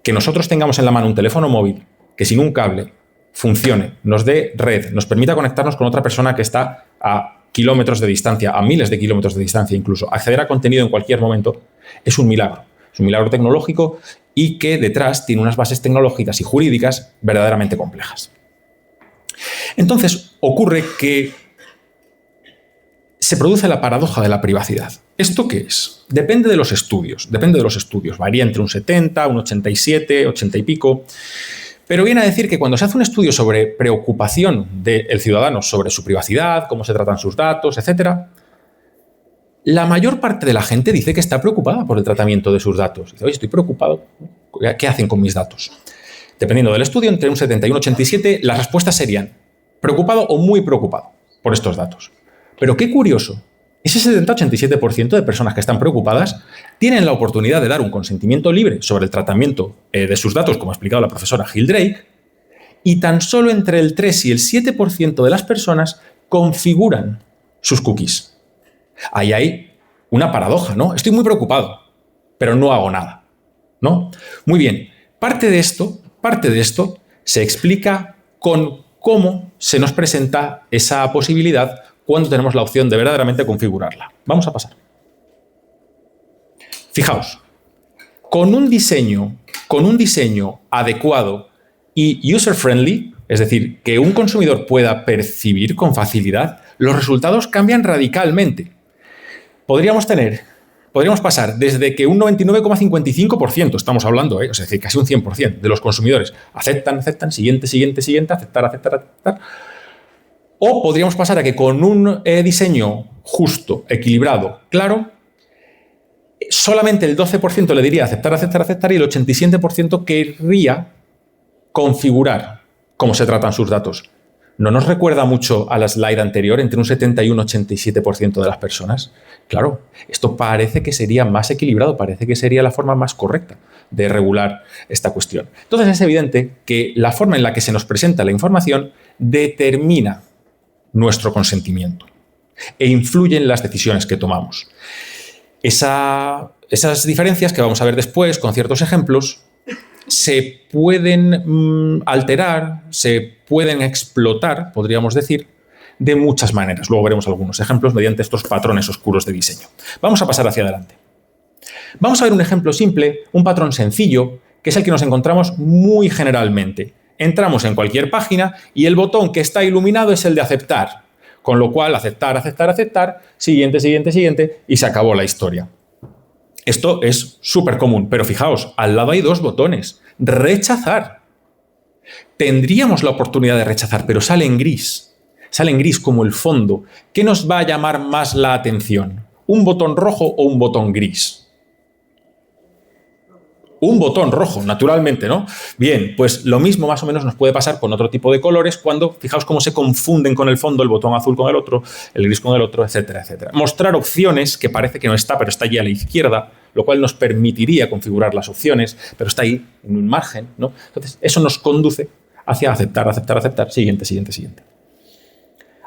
que nosotros tengamos en la mano un teléfono móvil que sin un cable funcione, nos dé red, nos permita conectarnos con otra persona que está a kilómetros de distancia, a miles de kilómetros de distancia incluso, acceder a contenido en cualquier momento, es un milagro. Es un milagro tecnológico y que detrás tiene unas bases tecnológicas y jurídicas verdaderamente complejas. Entonces, ocurre que se produce la paradoja de la privacidad. ¿Esto qué es? Depende de los estudios, varía entre un 70, un 87, 80 y pico, pero viene a decir que cuando se hace un estudio sobre preocupación del ciudadano sobre su privacidad, cómo se tratan sus datos, etc., la mayor parte de la gente dice que está preocupada por el tratamiento de sus datos. Dice, oye, estoy preocupado, ¿qué hacen con mis datos? Dependiendo del estudio, entre un 70 y un 87, las respuestas serían preocupado o muy preocupado por estos datos. Pero qué curioso, ese 70-87% de personas que están preocupadas tienen la oportunidad de dar un consentimiento libre sobre el tratamiento de sus datos, como ha explicado la profesora Gil Drake, y tan solo entre el 3 y el 7% de las personas configuran sus cookies. Ahí hay una paradoja, ¿no? Estoy muy preocupado, pero no hago nada, ¿no? Muy bien, parte de esto se explica con cómo se nos presenta esa posibilidad cuando tenemos la opción de verdaderamente configurarla. Vamos a pasar. Fijaos, con un diseño adecuado y user-friendly, es decir, que un consumidor pueda percibir con facilidad, los resultados cambian radicalmente. Podríamos pasar desde que un 99,55%, estamos hablando, es decir, casi un 100% de los consumidores aceptan, siguiente, aceptar. O podríamos pasar a que con un diseño justo, equilibrado, claro, solamente el 12% le diría aceptar y el 87% querría configurar cómo se tratan sus datos. ¿No nos recuerda mucho a la slide anterior, entre un 70 y un 87% de las personas? Claro, esto parece que sería más equilibrado, parece que sería la forma más correcta de regular esta cuestión. Entonces es evidente que la forma en la que se nos presenta la información determina nuestro consentimiento e influye en las decisiones que tomamos. Esas diferencias que vamos a ver después con ciertos ejemplos se pueden alterar, se pueden explotar, podríamos decir, de muchas maneras. Luego veremos algunos ejemplos mediante estos patrones oscuros de diseño. Vamos a pasar hacia adelante. Vamos a ver un ejemplo simple, un patrón sencillo, que es el que nos encontramos muy generalmente. Entramos en cualquier página y el botón que está iluminado es el de aceptar, con lo cual aceptar, siguiente, y se acabó la historia. Esto es súper común, pero fijaos, al lado hay dos botones. Rechazar. Tendríamos la oportunidad de rechazar, pero sale en gris. Sale en gris como el fondo. ¿Qué nos va a llamar más la atención? ¿Un botón rojo o un botón gris? Un botón rojo, naturalmente, ¿no? Bien, pues lo mismo más o menos nos puede pasar con otro tipo de colores cuando, fijaos cómo se confunden con el fondo, el botón azul con el otro, el gris con el otro, etcétera, etcétera. Mostrar opciones que parece que no está, pero está allí a la izquierda, lo cual nos permitiría configurar las opciones, pero está ahí en un margen, ¿no? Entonces, eso nos conduce hacia aceptar, siguiente.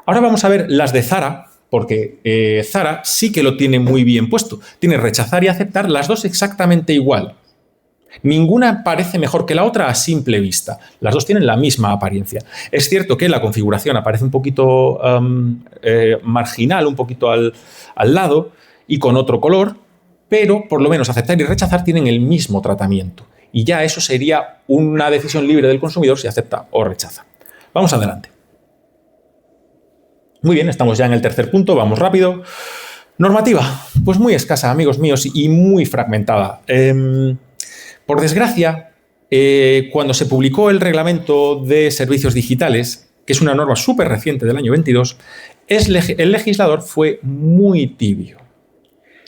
Ahora vamos a ver las de Zara, porque Zara sí que lo tiene muy bien puesto. Tiene rechazar y aceptar, las dos exactamente igual. Ninguna parece mejor que la otra a simple vista. Las dos tienen la misma apariencia. Es cierto que la configuración aparece un poquito marginal, un poquito al lado y con otro color, pero por lo menos aceptar y rechazar tienen el mismo tratamiento. Y ya eso sería una decisión libre del consumidor si acepta o rechaza. Vamos adelante. Muy bien, estamos ya en el tercer punto, vamos rápido. Normativa, pues muy escasa, amigos míos, y muy fragmentada. Por desgracia, cuando se publicó el Reglamento de Servicios Digitales, que es una norma súper reciente del año 22, el legislador fue muy tibio.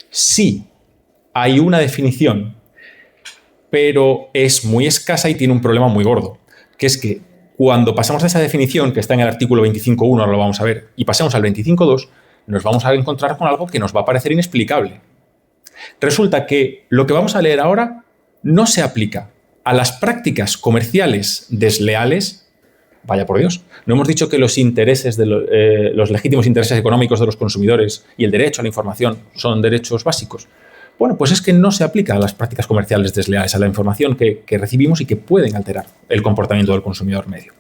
Sí, hay una definición, pero es muy escasa y tiene un problema muy gordo, que es que cuando pasamos a esa definición, que está en el artículo 25.1, ahora lo vamos a ver, y pasemos al 25.2, nos vamos a encontrar con algo que nos va a parecer inexplicable. Resulta que lo que vamos a leer ahora no se aplica a las prácticas comerciales desleales. Vaya por Dios, no hemos dicho que los intereses los legítimos intereses económicos de los consumidores y el derecho a la información son derechos básicos. Bueno, pues es que no se aplica a las prácticas comerciales desleales, a la información que recibimos y que pueden alterar el comportamiento del consumidor medio.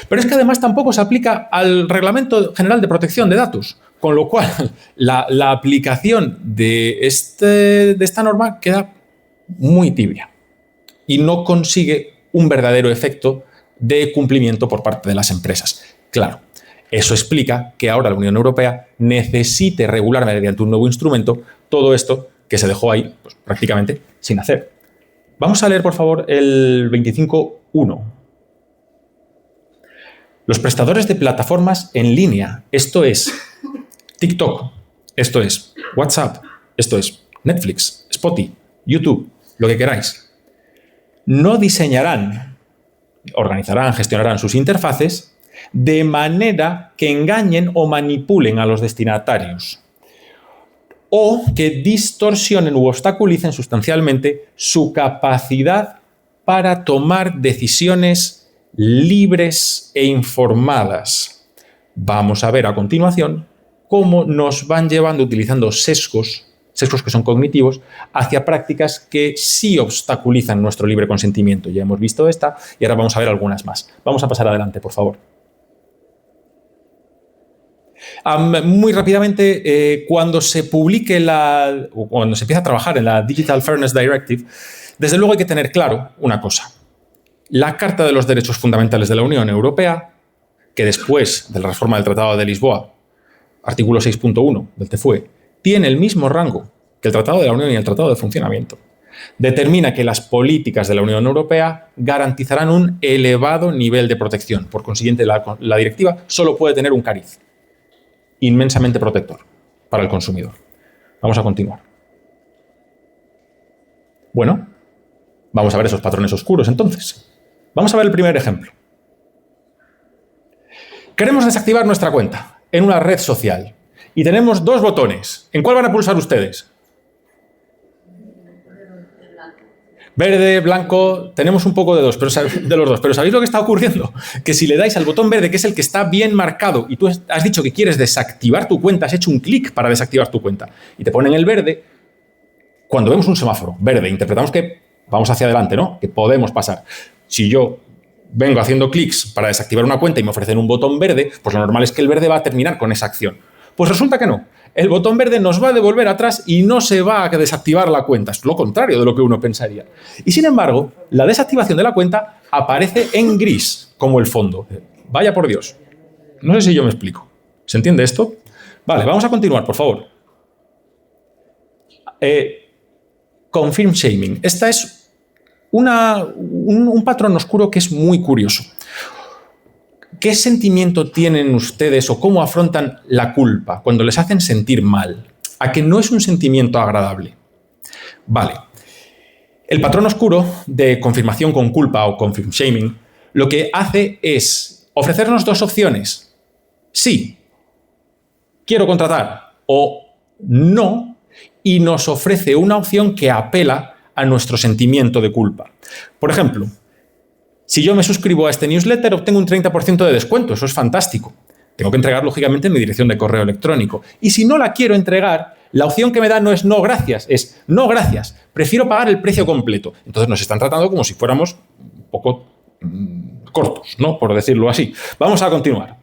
Pero es que además tampoco se aplica al Reglamento General de Protección de Datos, con lo cual la aplicación de esta norma queda muy tibia y no consigue un verdadero efecto de cumplimiento por parte de las empresas. Claro, eso explica que ahora la Unión Europea necesite regular mediante un nuevo instrumento todo esto que se dejó ahí pues, prácticamente sin hacer. Vamos a leer, por favor, el 25.1. Los prestadores de plataformas en línea, esto es TikTok, esto es WhatsApp, esto es Netflix, Spotify, YouTube, lo que queráis, no diseñarán, organizarán, gestionarán sus interfaces de manera que engañen o manipulen a los destinatarios o que distorsionen u obstaculicen sustancialmente su capacidad para tomar decisiones libres e informadas. Vamos a ver a continuación cómo nos van llevando utilizando sesgos que son cognitivos, hacia prácticas que sí obstaculizan nuestro libre consentimiento. Ya hemos visto esta y ahora vamos a ver algunas más. Vamos a pasar adelante, por favor. Muy rápidamente, cuando se publique o cuando se empieza a trabajar en la Digital Fairness Directive, desde luego hay que tener claro una cosa. La Carta de los Derechos Fundamentales de la Unión Europea, que después de la reforma del Tratado de Lisboa, artículo 6.1 del TFUE, tiene el mismo rango que el Tratado de la Unión y el Tratado de Funcionamiento, determina que las políticas de la Unión Europea garantizarán un elevado nivel de protección. Por consiguiente, la directiva solo puede tener un cariz inmensamente protector para el consumidor. Vamos a continuar. Bueno, vamos a ver esos patrones oscuros entonces. Vamos a ver el primer ejemplo. Queremos desactivar nuestra cuenta en una red social y tenemos dos botones. ¿En cuál van a pulsar ustedes? Verde, blanco, tenemos un poco de los dos, pero ¿sabéis lo que está ocurriendo? Que si le dais al botón verde, que es el que está bien marcado, y tú has dicho que quieres desactivar tu cuenta, has hecho un clic para desactivar tu cuenta, y te ponen el verde, cuando vemos un semáforo verde, interpretamos que vamos hacia adelante, ¿no? Que podemos pasar. Si yo vengo haciendo clics para desactivar una cuenta y me ofrecen un botón verde, pues lo normal es que el verde va a terminar con esa acción. Pues resulta que no. El botón verde nos va a devolver atrás y no se va a desactivar la cuenta. Es lo contrario de lo que uno pensaría. Y sin embargo, la desactivación de la cuenta aparece en gris, como el fondo. Vaya por Dios. No sé si yo me explico. ¿Se entiende esto? Vale, vamos a continuar, por favor. Confirm shaming. Esta es un patrón oscuro que es muy curioso. ¿Qué sentimiento tienen ustedes o cómo afrontan la culpa cuando les hacen sentir mal? ¿A que no es un sentimiento agradable? Vale. El patrón oscuro de confirmación con culpa o confirm shaming lo que hace es ofrecernos dos opciones. Sí, quiero contratar, o no, y nos ofrece una opción que apela a nuestro sentimiento de culpa. Por ejemplo, si yo me suscribo a este newsletter, obtengo un 30% de descuento. Eso es fantástico. Tengo que entregar, lógicamente, mi dirección de correo electrónico. Y si no la quiero entregar, la opción que me da no es no gracias, es no gracias. Prefiero pagar el precio completo. Entonces nos están tratando como si fuéramos un poco cortos, ¿no? Por decirlo así. Vamos a continuar.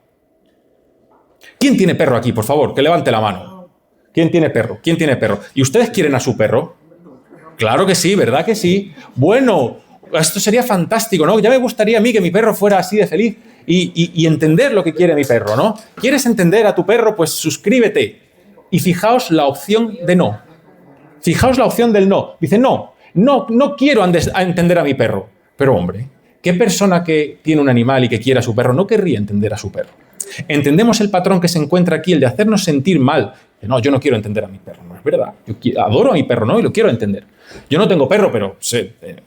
¿Quién tiene perro aquí, por favor? Que levante la mano. ¿Quién tiene perro? ¿Quién tiene perro? ¿Y ustedes quieren a su perro? Claro que sí, ¿verdad que sí? Bueno, esto sería fantástico, ¿no? Ya me gustaría a mí que mi perro fuera así de feliz y entender lo que quiere mi perro, ¿no? ¿Quieres entender a tu perro? Pues suscríbete. Y fijaos la opción de no. Fijaos la opción del no. Dice, no quiero entender a mi perro. Pero hombre, ¿qué persona que tiene un animal y que quiere a su perro no querría entender a su perro? Entendemos el patrón que se encuentra aquí, el de hacernos sentir mal. No, yo no quiero entender a mi perro, no es verdad. Yo adoro a mi perro, ¿no? Y lo quiero entender. Yo no tengo perro, pero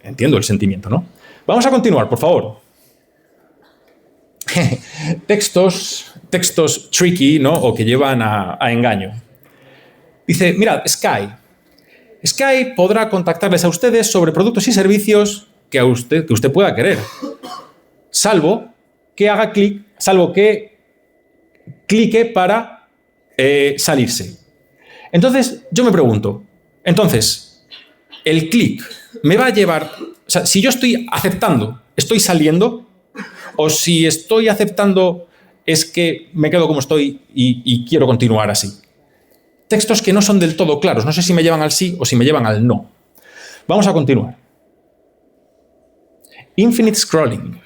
entiendo el sentimiento, ¿no? Vamos a continuar, por favor. Textos tricky, ¿no? O que llevan a engaño. Dice, mirad, Sky podrá contactarles a ustedes sobre productos y servicios que usted pueda querer. Salvo que clique para salirse. Entonces, yo me pregunto, el clic me va a llevar... O sea, si yo estoy aceptando, ¿estoy saliendo? O si estoy aceptando, es que me quedo como estoy y quiero continuar así. Textos que no son del todo claros. No sé si me llevan al sí o si me llevan al no. Vamos a continuar. Infinite scrolling.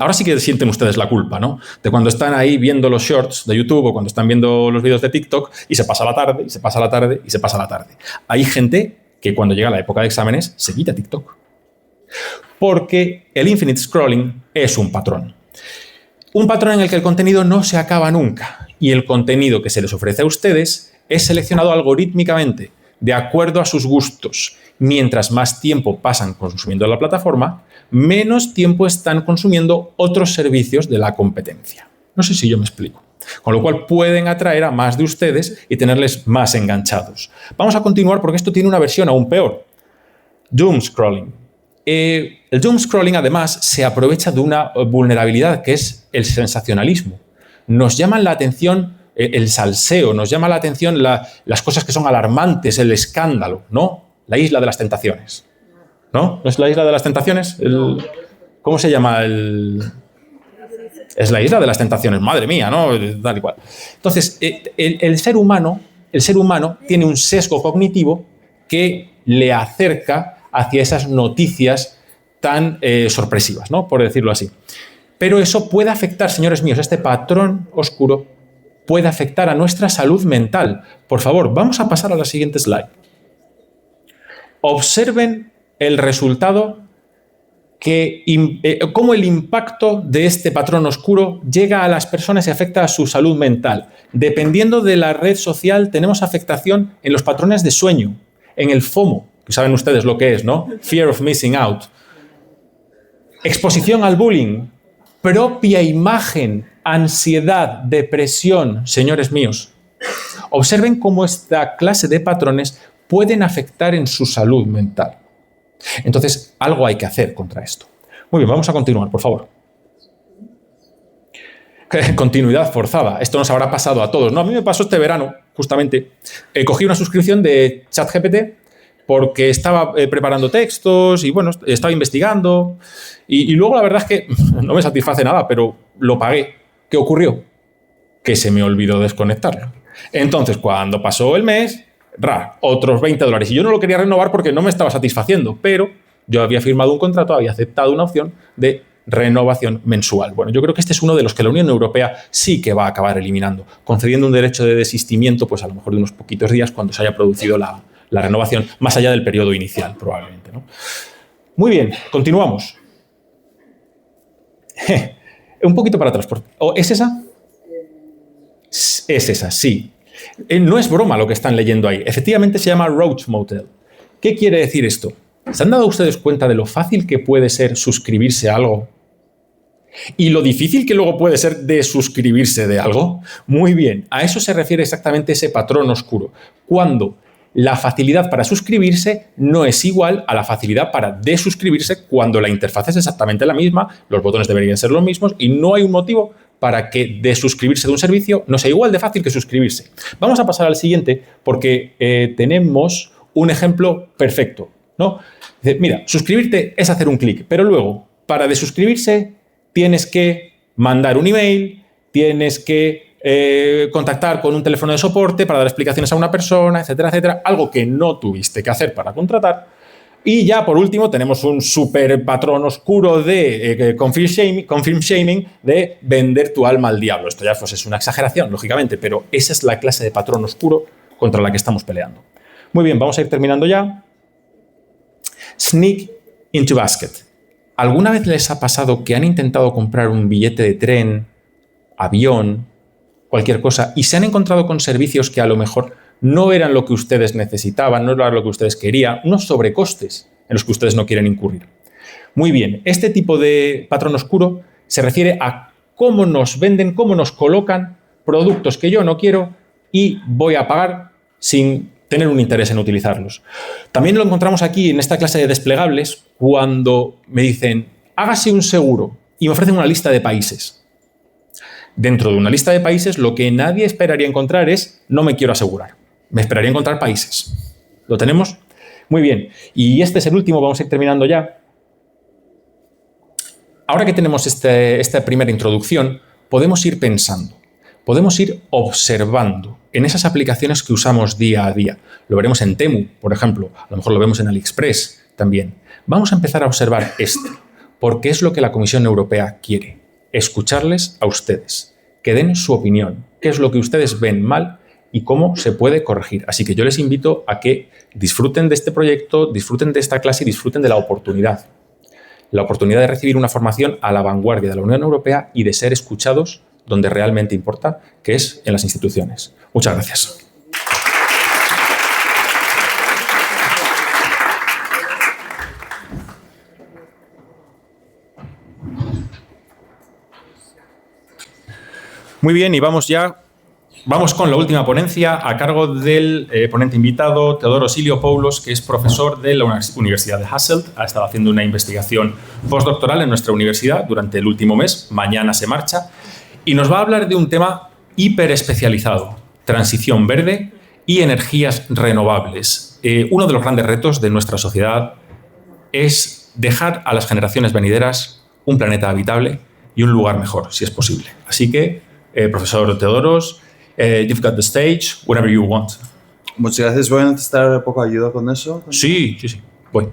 Ahora sí que sienten ustedes la culpa, ¿no? De cuando están ahí viendo los shorts de YouTube o cuando están viendo los vídeos de TikTok y se pasa la tarde, y se pasa la tarde, y se pasa la tarde. Hay gente que cuando llega la época de exámenes se quita TikTok. Porque el infinite scrolling es un patrón. Un patrón en el que el contenido no se acaba nunca y el contenido que se les ofrece a ustedes es seleccionado algorítmicamente de acuerdo a sus gustos. Mientras más tiempo pasan consumiendo la plataforma, menos tiempo están consumiendo otros servicios de la competencia. No sé si yo me explico. Con lo cual pueden atraer a más de ustedes y tenerles más enganchados. Vamos a continuar porque esto tiene una versión aún peor. Doom scrolling. El doom scrolling además se aprovecha de una vulnerabilidad que es el sensacionalismo. Nos llaman la atención el salseo, nos llama la atención las cosas que son alarmantes, el escándalo, ¿no? La isla de las tentaciones. ¿No? ¿No es la isla de las tentaciones? ¿Cómo se llama? Es la isla de las tentaciones, madre mía, ¿no? Tal y cual. Entonces, el ser humano tiene un sesgo cognitivo que le acerca hacia esas noticias tan sorpresivas, ¿no? Por decirlo así. Pero eso puede afectar, señores míos, este patrón oscuro puede afectar a nuestra salud mental. Por favor, vamos a pasar a la siguiente slide. Observen el resultado, cómo el impacto de este patrón oscuro llega a las personas y afecta a su salud mental. Dependiendo de la red social, tenemos afectación en los patrones de sueño, en el FOMO, que saben ustedes lo que es, ¿no? Fear of missing out. Exposición al bullying, propia imagen, ansiedad, depresión, señores míos. Observen cómo esta clase de patrones pueden afectar en su salud mental. Entonces, algo hay que hacer contra esto. Muy bien, vamos a continuar, por favor. Continuidad forzada. Esto nos habrá pasado a todos, ¿no? A mí me pasó este verano, justamente. Cogí una suscripción de ChatGPT porque estaba preparando textos y, bueno, estaba investigando. Y luego la verdad es que no me satisface nada, pero lo pagué. ¿Qué ocurrió? Que se me olvidó desconectarlo. Entonces, cuando pasó el mes, otros $20. Y yo no lo quería renovar porque no me estaba satisfaciendo, pero yo había firmado un contrato, había aceptado una opción de renovación mensual. Bueno, yo creo que este es uno de los que la Unión Europea sí que va a acabar eliminando, concediendo un derecho de desistimiento, pues a lo mejor de unos poquitos días cuando se haya producido la renovación, más allá del periodo inicial, probablemente, ¿no? Muy bien, continuamos. Un poquito para atrás. ¿Es esa? Es esa, sí. No es broma lo que están leyendo ahí. Efectivamente se llama Roach Motel. ¿Qué quiere decir esto? ¿Se han dado ustedes cuenta de lo fácil que puede ser suscribirse a algo? ¿Y lo difícil que luego puede ser desuscribirse de algo? Muy bien, a eso se refiere exactamente ese patrón oscuro. Cuando la facilidad para suscribirse no es igual a la facilidad para desuscribirse, cuando la interfaz es exactamente la misma, los botones deberían ser los mismos y no hay un motivo para que desuscribirse de un servicio no sea igual de fácil que suscribirse. Vamos a pasar al siguiente porque tenemos un ejemplo perfecto, ¿no? Mira, suscribirte es hacer un clic, pero luego, para desuscribirse, tienes que mandar un email, tienes que contactar con un teléfono de soporte para dar explicaciones a una persona, etcétera, etcétera, algo que no tuviste que hacer para contratar. Y ya, por último, tenemos un super patrón oscuro de confirm shaming, de vender tu alma al diablo. Esto ya pues, es una exageración, lógicamente, pero esa es la clase de patrón oscuro contra la que estamos peleando. Muy bien, vamos a ir terminando ya. Sneak into basket. ¿Alguna vez les ha pasado que han intentado comprar un billete de tren, avión, cualquier cosa, y se han encontrado con servicios que a lo mejor no eran lo que ustedes necesitaban, no era lo que ustedes querían, unos sobrecostes en los que ustedes no quieren incurrir? Muy bien, este tipo de patrón oscuro se refiere a cómo nos venden, cómo nos colocan productos que yo no quiero y voy a pagar sin tener un interés en utilizarlos. También lo encontramos aquí en esta clase de desplegables cuando me dicen, hágase un seguro y me ofrecen una lista de países. Dentro de una lista de países, lo que nadie esperaría encontrar es no me quiero asegurar. Me esperaría encontrar países. ¿Lo tenemos? Muy bien. Y este es el último, vamos a ir terminando ya. Ahora que tenemos esta primera introducción, podemos ir pensando, podemos ir observando en esas aplicaciones que usamos día a día. Lo veremos en Temu, por ejemplo. A lo mejor lo vemos en AliExpress también. Vamos a empezar a observar esto, porque es lo que la Comisión Europea quiere. Escucharles a ustedes, que den su opinión, qué es lo que ustedes ven mal y cómo se puede corregir. Así que yo les invito a que disfruten de este proyecto, disfruten de esta clase y disfruten de la oportunidad. La oportunidad de recibir una formación a la vanguardia de la Unión Europea y de ser escuchados donde realmente importa, que es en las instituciones. Muchas gracias. Muy bien, y vamos con la última ponencia a cargo del ponente invitado, Theodoros Iliopoulos, que es profesor de la Universidad de Hasselt. Ha estado haciendo una investigación postdoctoral en nuestra universidad durante el último mes. Mañana se marcha. Y nos va a hablar de un tema hiperespecializado, transición verde y energías renovables. Uno de los grandes retos de nuestra sociedad es dejar a las generaciones venideras un planeta habitable y un lugar mejor, si es posible. Así que, profesor Theodoros, you've got the stage, whenever you want. Muchas gracias. ¿Voy a necesitar poco ayuda con eso? Sí. Voy.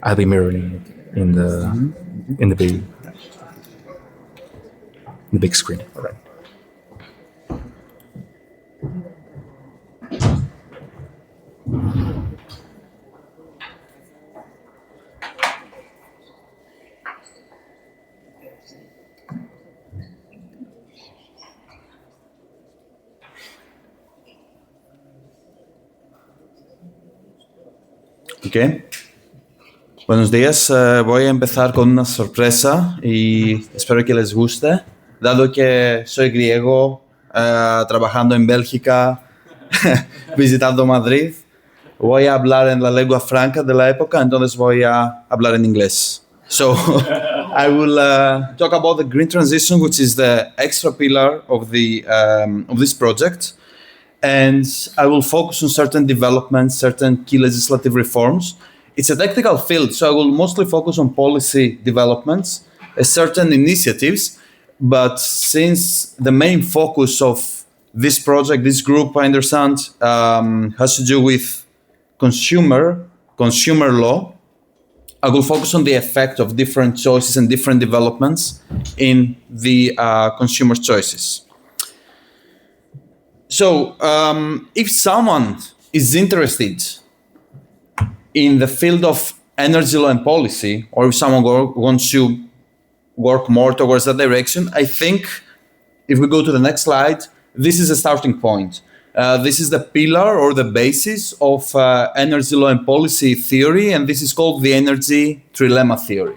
I'll be mirroring in the big screen. All right. Okay. Buenos días. Voy a empezar con una sorpresa y espero que les guste. Dado que soy griego, trabajando en Bélgica, visitando Madrid, voy a hablar en la lengua franca de la época, entonces voy a hablar en inglés. So I will talk about the green transition, which is the extra pillar of this project. And I will focus on certain developments, certain key legislative reforms. It's a technical field, so I will mostly focus on policy developments, certain initiatives. But since the main focus of this project, this group, I understand, has to do with consumer law, I will focus on the effect of different choices and different developments in the consumer choices. So, if someone is interested in the field of energy law and policy, or if someone wants to work more towards that direction, I think if we go to the next slide, this is a starting point. This is the pillar or the basis of energy law and policy theory, and this is called the energy trilemma theory.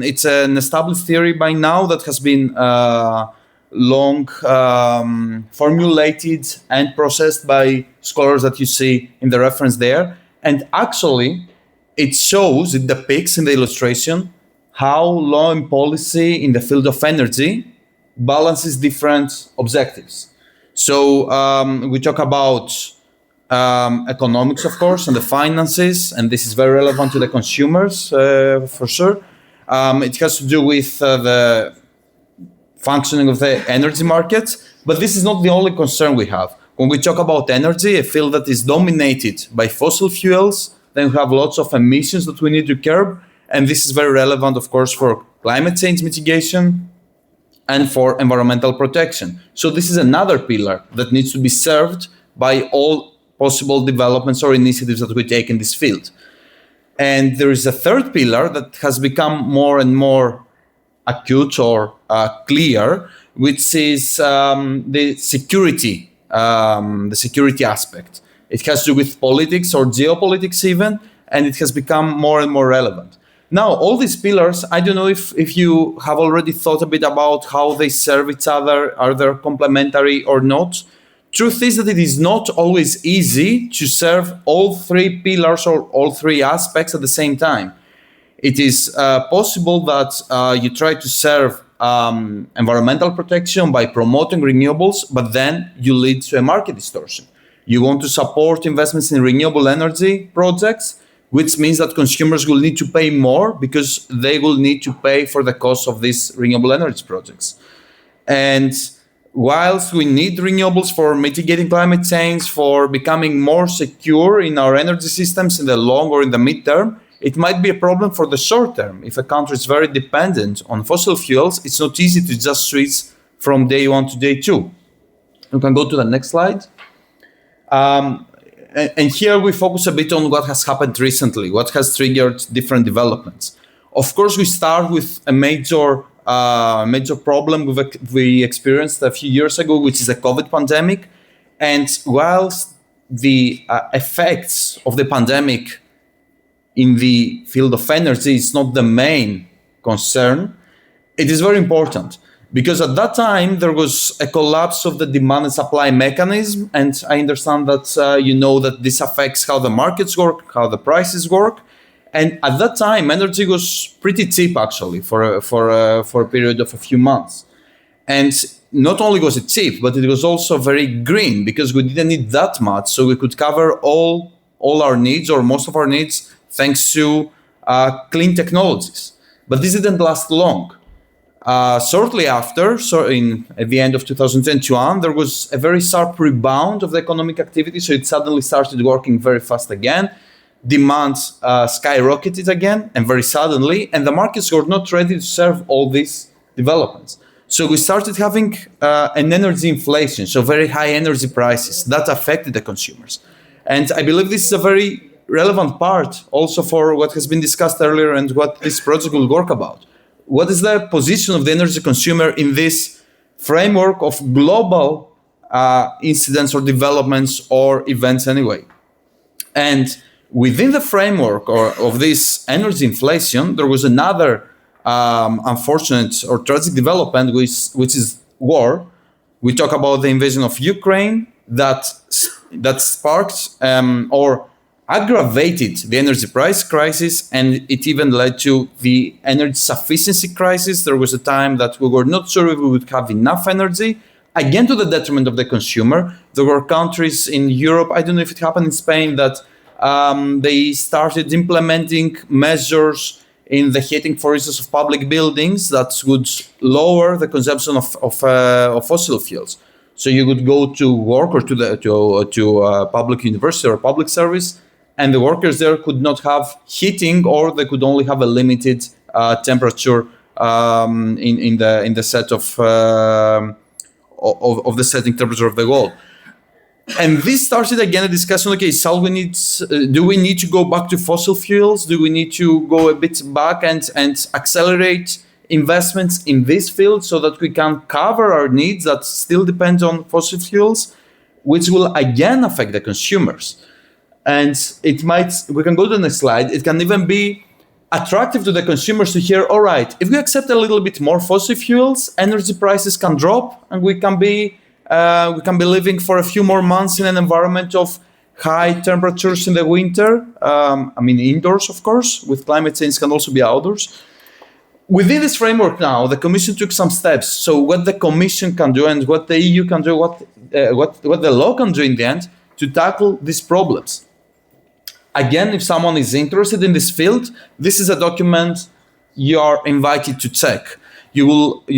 It's an established theory by now that has been long formulated and processed by scholars that you see in the reference there. And actually, it depicts in the illustration how law and policy in the field of energy balances different objectives. So we talk about economics, of course, and the finances, and this is very relevant to the consumers for sure. It has to do with the functioning of the energy markets, but this is not the only concern we have. When we talk about energy, a field that is dominated by fossil fuels, then we have lots of emissions that we need to curb, and this is very relevant, of course, for climate change mitigation and for environmental protection. So this is another pillar that needs to be served by all possible developments or initiatives that we take in this field. And there is a third pillar that has become more and more acute or clear, which is the security aspect. It has to do with politics or geopolitics even, and it has become more and more relevant. Now, all these pillars, I don't know if you have already thought a bit about how they serve each other, are they complementary or not? Truth is that it is not always easy to serve all three pillars or all three aspects at the same time. It is possible that you try to serve environmental protection by promoting renewables, but then you lead to a market distortion. You want to support investments in renewable energy projects, which means that consumers will need to pay more because they will need to pay for the cost of these renewable energy projects. And whilst we need renewables for mitigating climate change, for becoming more secure in our energy systems in the long or in the mid-term, it might be a problem for the short term. If a country is very dependent on fossil fuels, it's not easy to just switch from day one to day two. You can go to the next slide. And here we focus a bit on what has happened recently, what has triggered different developments. Of course, we start with a major problem we experienced a few years ago, which is the COVID pandemic. And whilst the effects of the pandemic in the field of energy is not the main concern, it is very important. Because at that time, there was a collapse of the demand and supply mechanism. And I understand that you know that this affects how the markets work, how the prices work. And at that time, energy was pretty cheap, actually, for a period of a few months. And not only was it cheap, but it was also very green because we didn't need that much. So we could cover all our needs or most of our needs thanks to clean technologies. But this didn't last long. Shortly after, at the end of 2021, there was a very sharp rebound of the economic activity. So it suddenly started working very fast again. Demand skyrocketed again, and very suddenly, and the markets were not ready to serve all these developments. So we started having an energy inflation, so very high energy prices that affected the consumers. And I believe this is a very relevant part also for what has been discussed earlier and what this project will work about. What is the position of the energy consumer in this framework of global incidents or developments or events anyway? And within the framework of this energy inflation, there was another unfortunate or tragic development, which is war. We talk about the invasion of Ukraine that sparked or aggravated the energy price crisis, and it even led to the energy sufficiency crisis. There was a time that we were not sure if we would have enough energy, again to the detriment of the consumer. There were countries in Europe, I don't know if it happened in Spain, that they started implementing measures in the heating, for instance, of public buildings that would lower the consumption of fossil fuels. So you would go to work or to a public university or public service, and the workers there could not have heating, or they could only have a limited temperature in the set of the setting temperature of the wall. And this started again a discussion. Okay, do we need to go back to fossil fuels? Do we need to go a bit back and accelerate investments in this field so that we can cover our needs that still depend on fossil fuels, which will again affect the consumers? And we can go to the next slide. It can even be attractive to the consumers to hear, all right, if we accept a little bit more fossil fuels, energy prices can drop, and we can be living for a few more months in an environment of high temperatures in the winter. Indoors, of course, with climate change can also be outdoors. Within this framework now, the Commission took some steps. So what the Commission can do and what the EU can do, what the law can do in the end to tackle these problems. Again, if someone is interested in this field, this is a document you are invited to check. You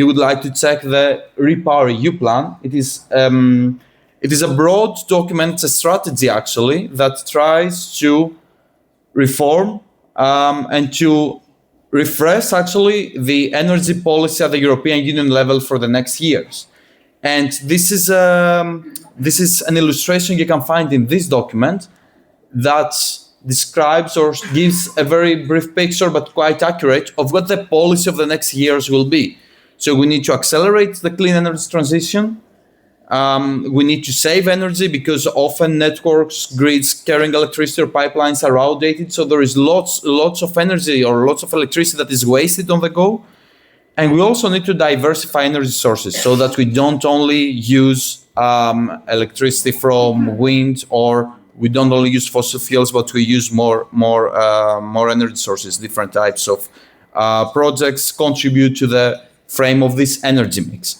would like to check the REPowerEU plan. It is a broad document, a strategy actually, that tries to reform and to refresh actually the energy policy at the European Union level for the next years. And this is an illustration you can find in this document that describes or gives a very brief picture, but quite accurate, of what the policy of the next years will be. So we need to accelerate the clean energy transition. We need to save energy because often networks, grids, carrying electricity or pipelines are outdated. So there is lots of energy or lots of electricity that is wasted on the go. And we also need to diversify energy sources so that we don't only use electricity from wind, or we don't only use fossil fuels, but we use more energy sources. Different types of projects contribute to the frame of this energy mix.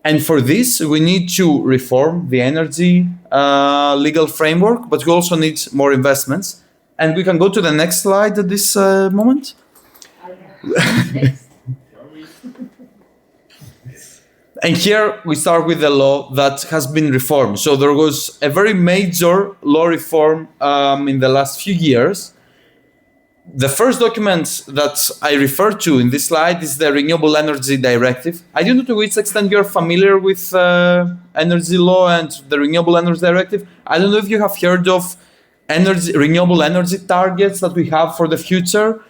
And for this, we need to reform the energy legal framework, but we also need more investments. And we can go to the next slide at this moment. And here we start with the law that has been reformed. So there was a very major law reform in the last few years. The first document that I refer to in this slide is the Renewable Energy Directive. I don't know to which extent you're familiar with energy law and the Renewable Energy Directive. I don't know if you have heard of renewable energy targets that we have for the future.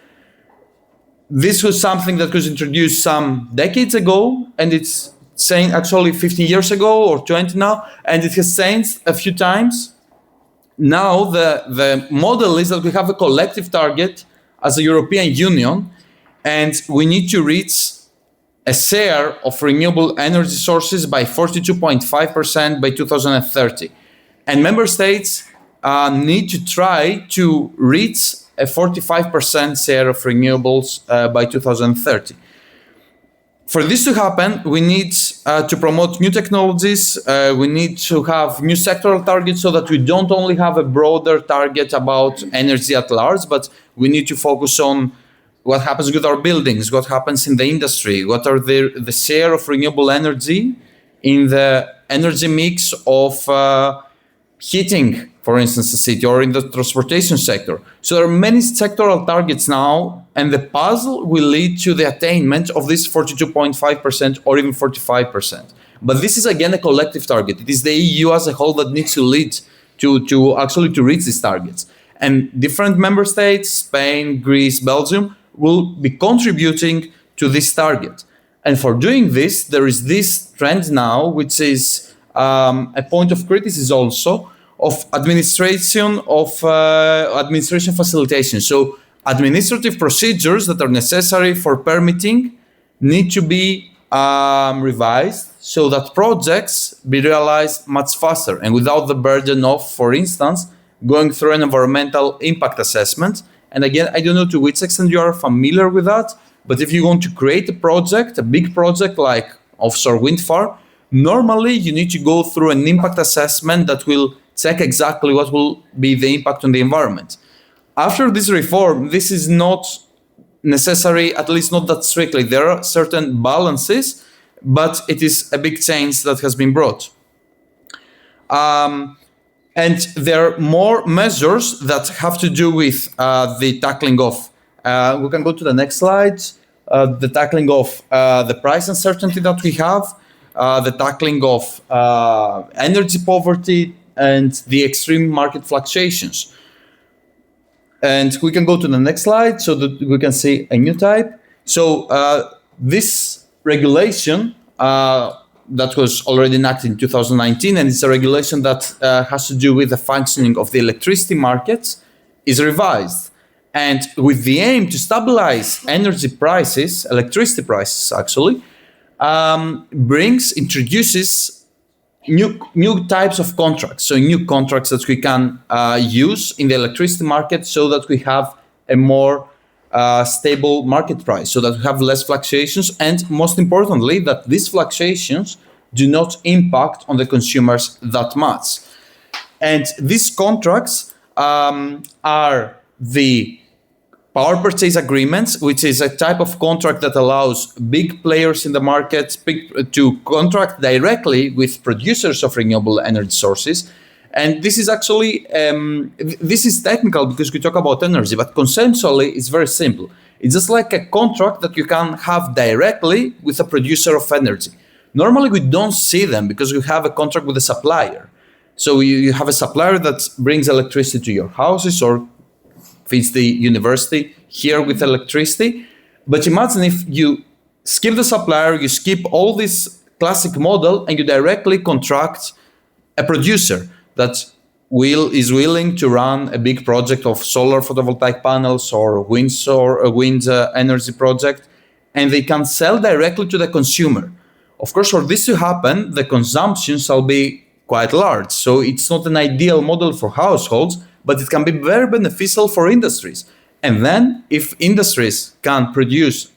This was something that was introduced some decades ago, and it's saying actually 15 years ago or 20 now, and it has changed a few times. Now the model is that we have a collective target as a European Union, and we need to reach a share of renewable energy sources by 42.5% by 2030. And member states need to try to reach a 45% share of renewables by 2030. For this to happen, we need to promote new technologies. We need to have new sectoral targets so that we don't only have a broader target about energy at large, but we need to focus on what happens with our buildings, what happens in the industry, what are the share of renewable energy in the energy mix of heating, for instance, a city, or in the transportation sector. So there are many sectoral targets now, and the puzzle will lead to the attainment of this 42.5% or even 45%. But this is again a collective target. It is the EU as a whole that needs to lead to actually to reach these targets. And different member states, Spain, Greece, Belgium, will be contributing to this target. And for doing this, there is this trend now, which is a point of criticism also, of administration facilitation. So administrative procedures that are necessary for permitting need to be revised so that projects be realized much faster and without the burden of, for instance, going through an environmental impact assessment. And again, I don't know to which extent you are familiar with that, but if you want to create a project, a big project like offshore wind farm, normally you need to go through an impact assessment that will check exactly what will be the impact on the environment. After this reform, this is not necessary, at least not that strictly. There are certain balances, but it is a big change that has been brought. And there are more measures that have to do with the tackling of, we can go to the next slide, the tackling of the price uncertainty that we have, the tackling of energy poverty, and the extreme market fluctuations. And we can go to the next slide so that we can see a new type. So this regulation that was already enacted in 2019, and it's a regulation that has to do with the functioning of the electricity markets, is revised. And with the aim to stabilize energy prices, electricity prices actually, introduces new types of contracts, so new contracts that we can use in the electricity market so that we have a more stable market price, so that we have less fluctuations, and most importantly, that these fluctuations do not impact on the consumers that much. And these contracts are the power purchase agreements, which is a type of contract that allows big players in the market to contract directly with producers of renewable energy sources. And this is actually, this is technical because we talk about energy, but conceptually it's very simple. It's just like a contract that you can have directly with a producer of energy. Normally we don't see them because we have a contract with a supplier. So you have a supplier that brings electricity to your houses or feeds the university here with electricity. But imagine if you skip the supplier, you skip all this classic model, and you directly contract a producer that is willing to run a big project of solar photovoltaic panels or wind energy project, and they can sell directly to the consumer. Of course, for this to happen, the consumption shall be quite large. So it's not an ideal model for households, but it can be very beneficial for industries. And then if industries can produce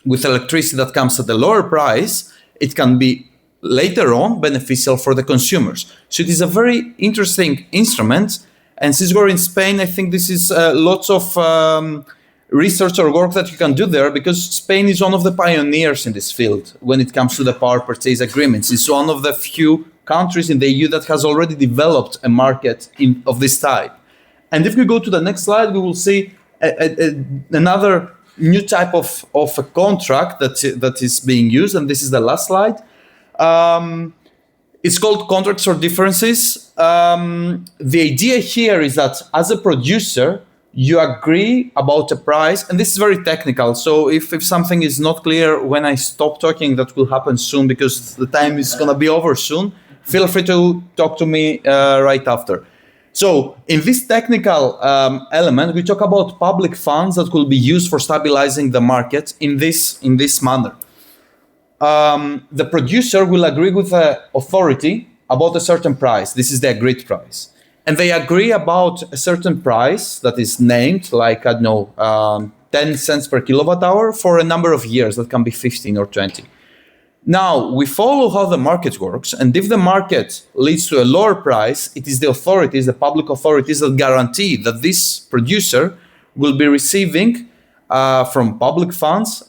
with electricity that comes at a lower price, it can be later on beneficial for the consumers. So it is a very interesting instrument. And since we're in Spain, I think this is lots of research or work that you can do there, because Spain is one of the pioneers in this field when it comes to the power purchase agreements. It's one of the few countries in the EU that has already developed a market of this type. And if we go to the next slide, we will see another new type of a contract that is being used, and this is the last slide. It's called contracts for differences. The idea here is that as a producer, you agree about a price, and this is very technical. So if something is not clear when I stop talking, that will happen soon because the time is going to be over soon. Feel free to talk to me right after. So in this technical element, we talk about public funds that will be used for stabilizing the market in this manner. The producer will agree with the authority about a certain price. This is the agreed price. And they agree about a certain price that is named, like, I don't know, 10 cents per kilowatt hour for a number of years. That can be 15 or 20. Now, we follow how the market works. And if the market leads to a lower price, it is the authorities, the public authorities, that guarantee that this producer will be receiving from public funds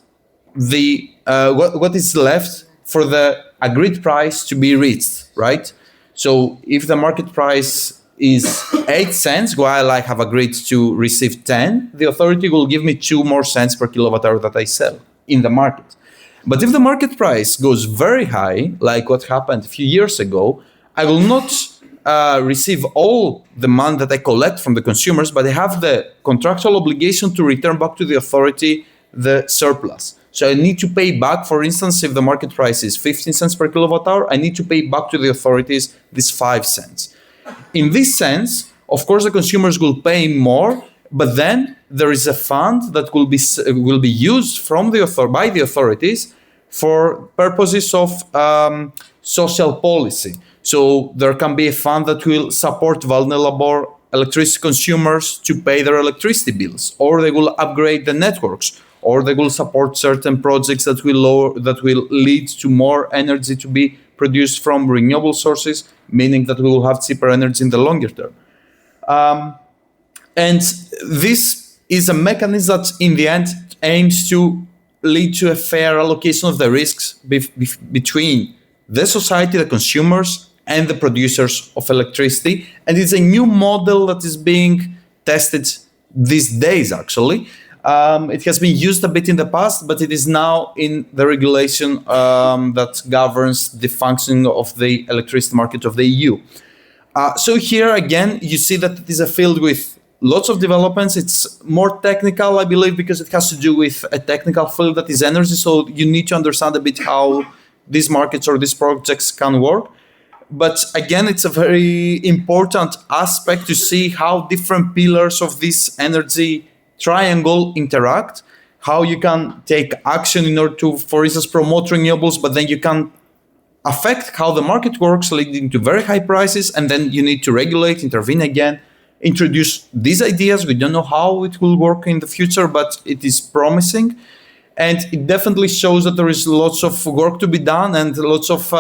what is left for the agreed price to be reached, right? So if the market price is 8 cents, while I have agreed to receive 10, the authority will give me 2 more cents per kilowatt hour that I sell in the market. But if the market price goes very high, like what happened a few years ago, I will not receive all the money that I collect from the consumers, but I have the contractual obligation to return back to the authority the surplus. So I need to pay back, for instance, if the market price is 15 cents per kilowatt hour, I need to pay back to the authorities this 5 cents. In this sense, of course, the consumers will pay more, but then there is a fund that will be used by the authorities for purposes of social policy. So there can be a fund that will support vulnerable electricity consumers to pay their electricity bills, or they will upgrade the networks, or they will support certain projects that will lead to more energy to be produced from renewable sources, meaning that we will have cheaper energy in the longer term. And this is a mechanism that in the end aims to lead to a fair allocation of the risks between the society, the consumers, and the producers of electricity. And it's a new model that is being tested these days, actually. It has been used a bit in the past, but it is now in the regulation that governs the functioning of the electricity market of the EU. So here again, you see that it is a field with lots of developments. It's more technical, I believe, because it has to do with a technical field that is energy. So you need to understand a bit how these markets or these projects can work. But again, it's a very important aspect to see how different pillars of this energy triangle interact, how you can take action in order to, for instance, promote renewables, but then you can affect how the market works, leading to very high prices, and then you need to regulate, intervene again. introduce these ideas. We don't know how it will work in the future, but it is promising. And it definitely shows that there is lots of work to be done and lots of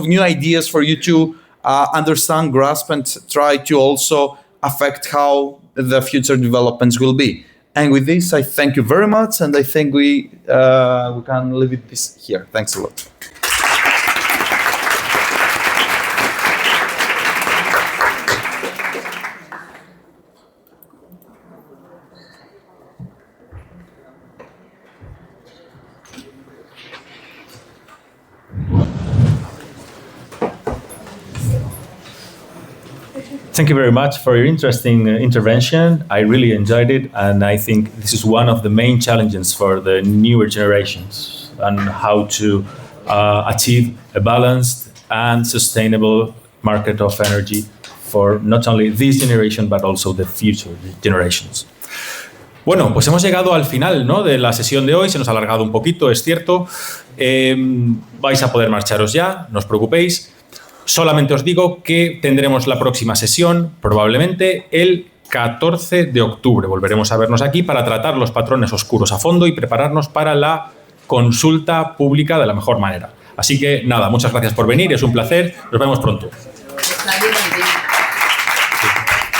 new ideas for you to understand, grasp, and try to also affect how the future developments will be. And with this, I thank you very much, and I think we can leave it this here. Thanks a lot. Thank you very much for your interesting intervention. I really enjoyed it, and I think this is one of the main challenges for the newer generations and how to achieve a balanced and sustainable market of energy for not only this generation but also the future generations. Bueno, pues hemos llegado al final, ¿no?, de la sesión de hoy. Se nos ha alargado un poquito, es cierto. Vais a poder marcharos ya, no os preocupéis. Solamente os digo que tendremos la próxima sesión probablemente el 14 de octubre. Volveremos a vernos aquí para tratar los patrones oscuros a fondo y prepararnos para la consulta pública de la mejor manera. Así que nada, muchas gracias por venir, es un placer. Nos vemos pronto.